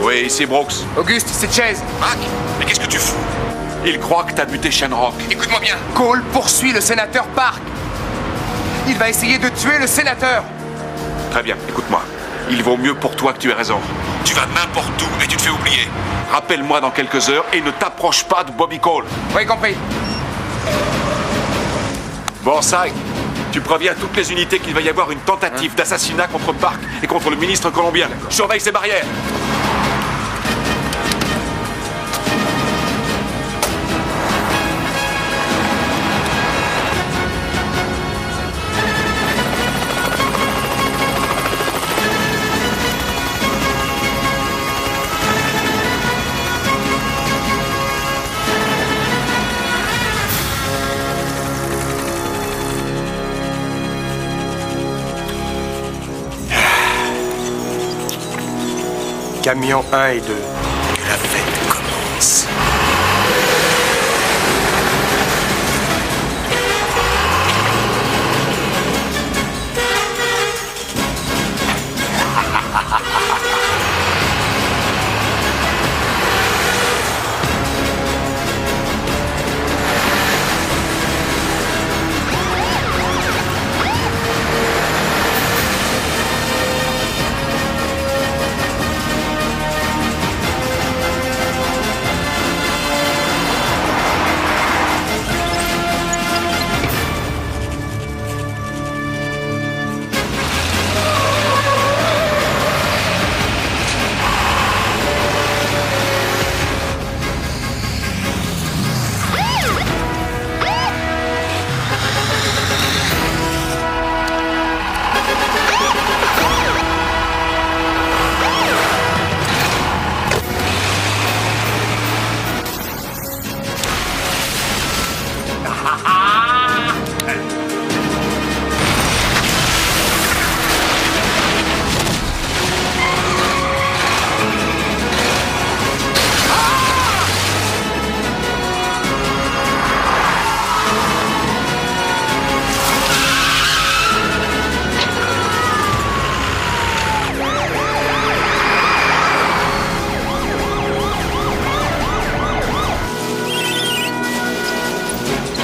Oui, ici Brooks. Auguste, c'est Chase. Mac, mais qu'est-ce que tu fous? Il croit que t'as buté Shenrock. Écoute-moi bien. Cole poursuit le sénateur Park. Il va essayer de tuer le sénateur. Très bien, écoute-moi. Il vaut mieux pour toi que tu aies raison. Tu vas n'importe où et tu te fais oublier. Rappelle-moi dans quelques heures et ne t'approche pas de Bobby Cole. Oui, compris. Bon, Syke, tu préviens toutes les unités qu'il va y avoir une tentative d'assassinat contre Park et contre le ministre colombien. Surveille ces barrières. Camions 1 et 2. Que la fête commence.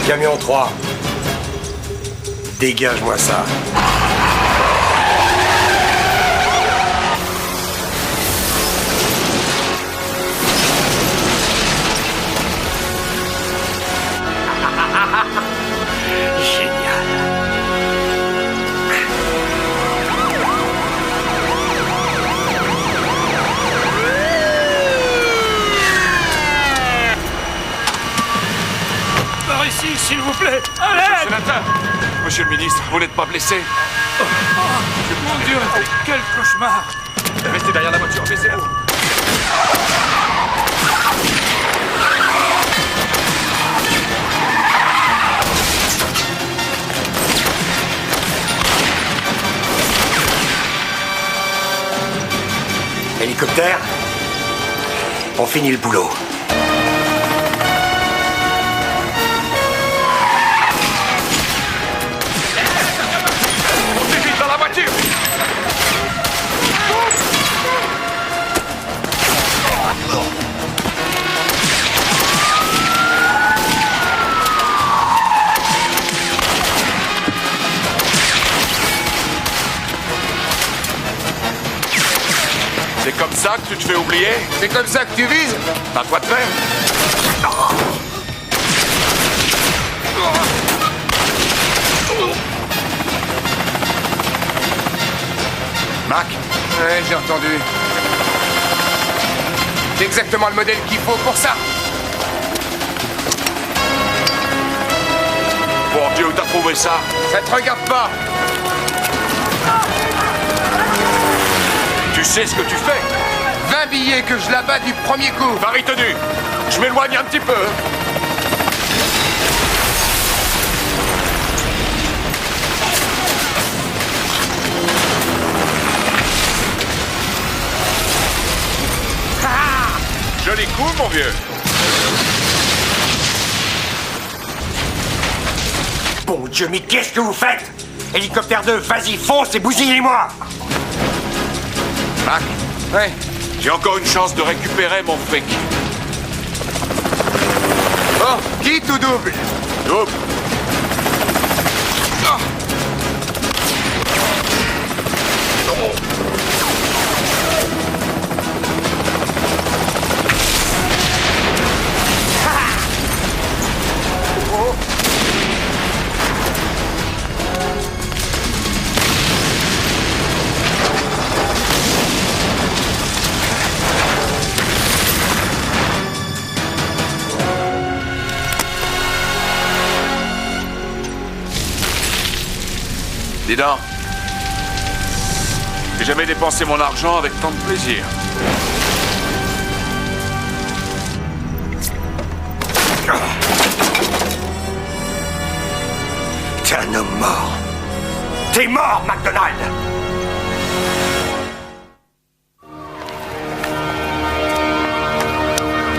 Camion 3. Dégage-moi ça. S'il vous plaît, allez! Monsieur le sénateur, monsieur le ministre, vous n'êtes pas blessé? Mon Dieu, quel cauchemar! Restez derrière la voiture, baissez-vous. Hélicoptère, on finit le boulot. C'est comme ça que tu te fais oublier? C'est comme ça que tu vises? À toi de faire? Mac? Ouais, j'ai entendu. C'est exactement le modèle qu'il faut pour ça. Bon Dieu, où t'as trouvé ça? Ça te regarde pas. Tu sais ce que tu fais? 20 billets que je l'abats du premier coup. Pari tenu. Je m'éloigne un petit peu. Joli coup, mon vieux. Bon Dieu, mais qu'est-ce que vous faites? Hélicoptère 2, vas-y, fonce et bousillez-moi! Mac? Ouais. J'ai encore une chance de récupérer mon fric. Oh, quitte ou double? Double. Oh. Dis donc, j'ai jamais dépensé mon argent avec tant de plaisir. T'es un homme mort. T'es mort, McDonald!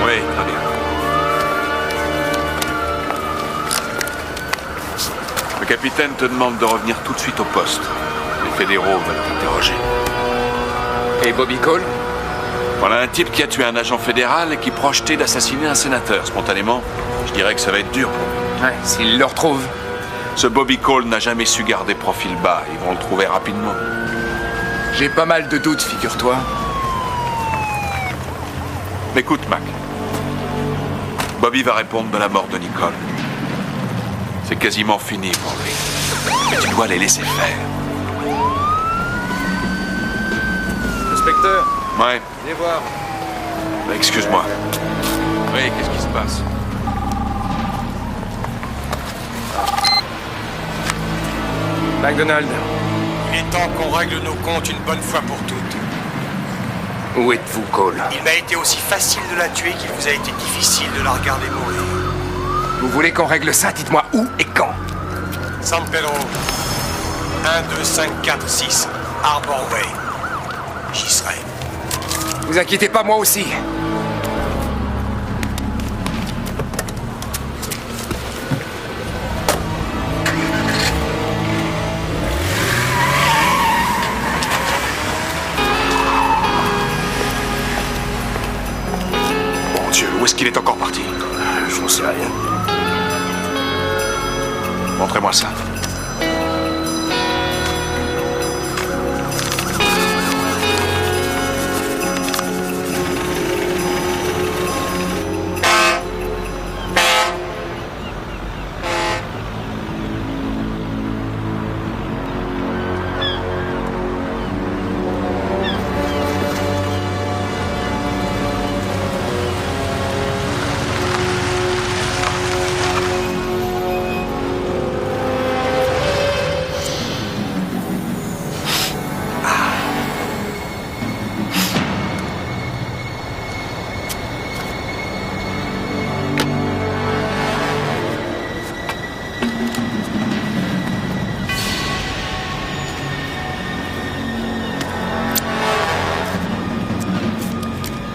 Oui, très bien. Le capitaine te demande de revenir tout de suite au poste. Les fédéraux veulent t'interroger. Et Bobby Cole? Voilà un type qui a tué un agent fédéral et qui projetait d'assassiner un sénateur. Spontanément, je dirais que ça va être dur pour lui. Ouais, s'il le retrouve. Ce Bobby Cole n'a jamais su garder profil bas. Ils vont le trouver rapidement. J'ai pas mal de doutes, figure-toi. Écoute, Mac. Bobby va répondre de la mort de Nicole. C'est quasiment fini pour lui. Mais tu dois les laisser faire. Inspecteur? Ouais. Venez voir. Excuse-moi. Oui, qu'est-ce qui se passe? McDonald. Il est temps qu'on règle nos comptes une bonne fois pour toutes. Où êtes-vous, Cole? Il m'a été aussi facile de la tuer qu'il vous a été difficile de la regarder mourir. Vous voulez qu'on règle ça? Dites-moi où et quand? San Pedro. 1, 2, 5, 4, 6. Arbor Way. J'y serai. Vous inquiétez pas, moi aussi. Mon Dieu, où est-ce qu'il est encore parti? Je n'en sais rien. Montrez-moi ça.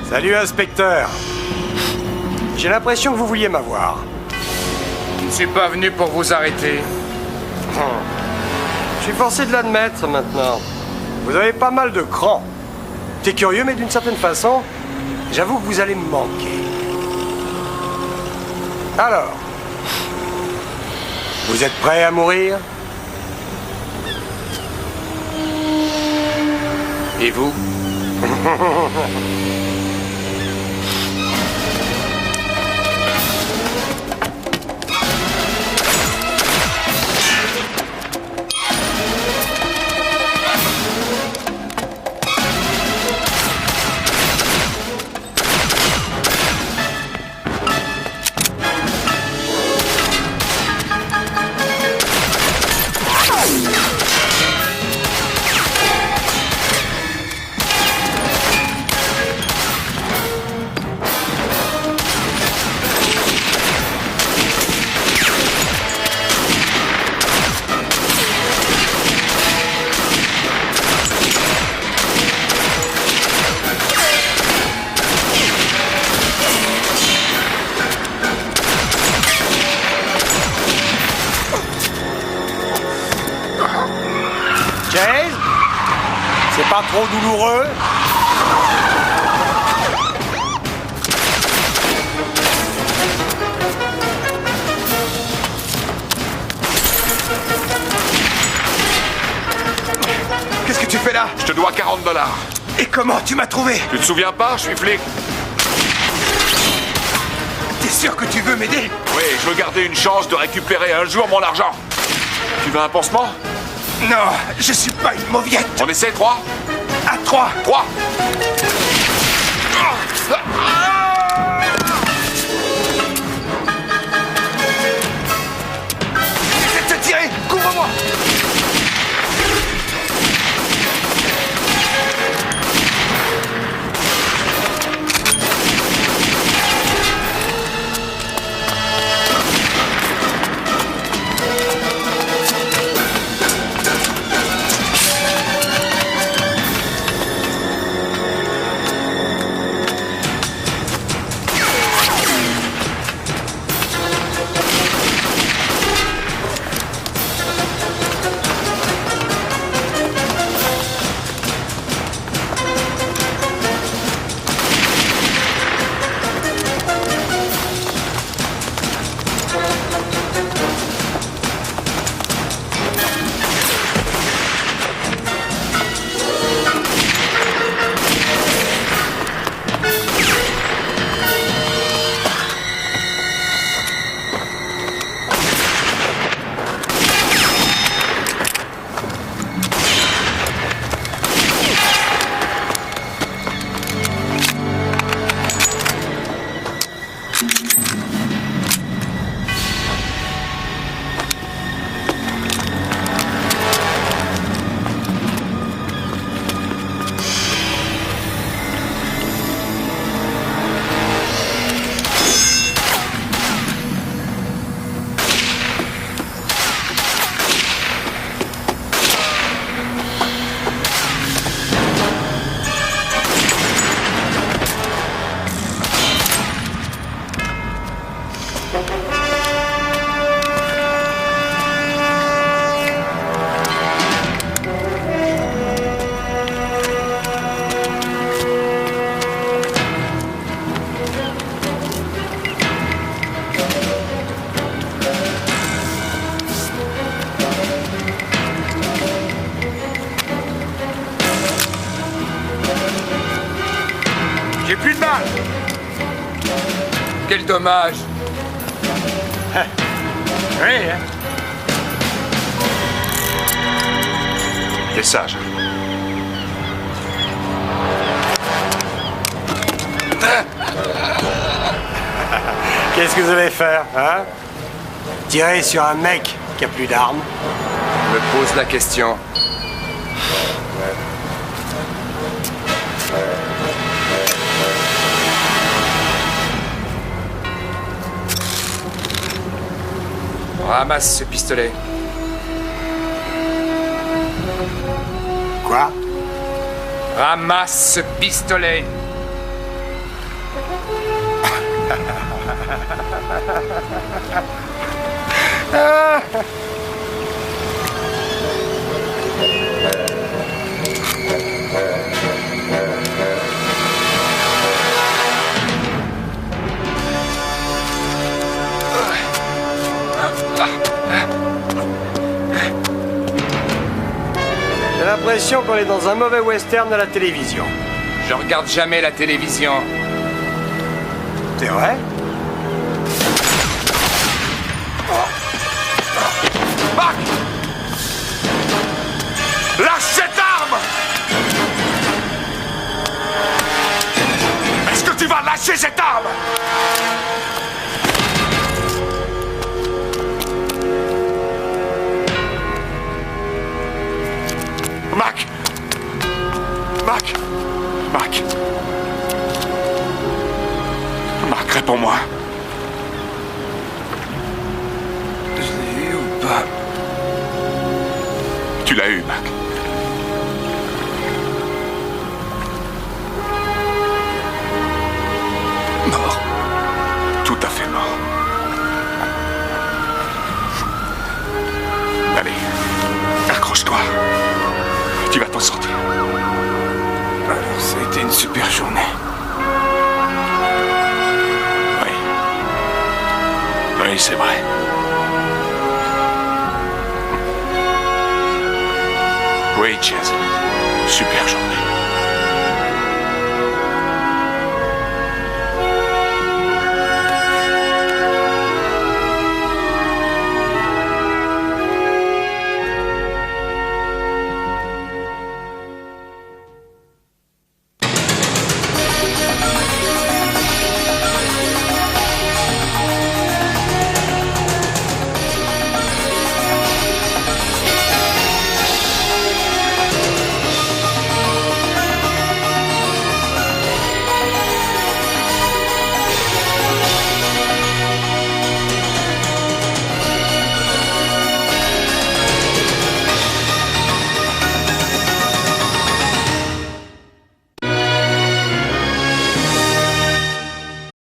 Salut, inspecteur. J'ai l'impression que vous vouliez m'avoir. Je ne suis pas venu pour vous arrêter. Je suis forcé de l'admettre maintenant. Vous avez pas mal de cran. T'es curieux, mais d'une certaine façon, j'avoue que vous allez me manquer. Alors, vous êtes prêt à mourir? Et vous? Chase? C'est pas trop douloureux? Qu'est-ce que tu fais là? Je te dois $40. Et comment tu m'as trouvé? Tu te souviens pas? Je suis flic. T'es sûr que tu veux m'aider? Oui, je veux garder une chance de récupérer un jour mon argent. Tu veux un pansement? Non, je suis pas une mauviette. On essaie 3? À 3. 3. Essaie de te tirer. Couvre-moi. Quel dommage. Oui, hein. T'es sage. Qu'est-ce que vous allez faire, hein? Tirer sur un mec qui a plus d'armes? Je me pose la question. Ramasse ce pistolet. Quoi? Ramasse ce pistolet. J'ai l'impression qu'on est dans un mauvais western de la télévision. Je regarde jamais la télévision. C'est vrai? Mac! Lâche cette arme! Est-ce que tu vas lâcher cette arme? Mac! Mac! Mac! Mac, réponds-moi. Je l'ai eu ou pas? Tu l'as eu, Mac. Mort. Tout à fait mort. Allez, accroche-toi. Tu vas t'en sortir. Alors, ça a été une super journée. Oui, c'est vrai. Oui, Chase. Super journée.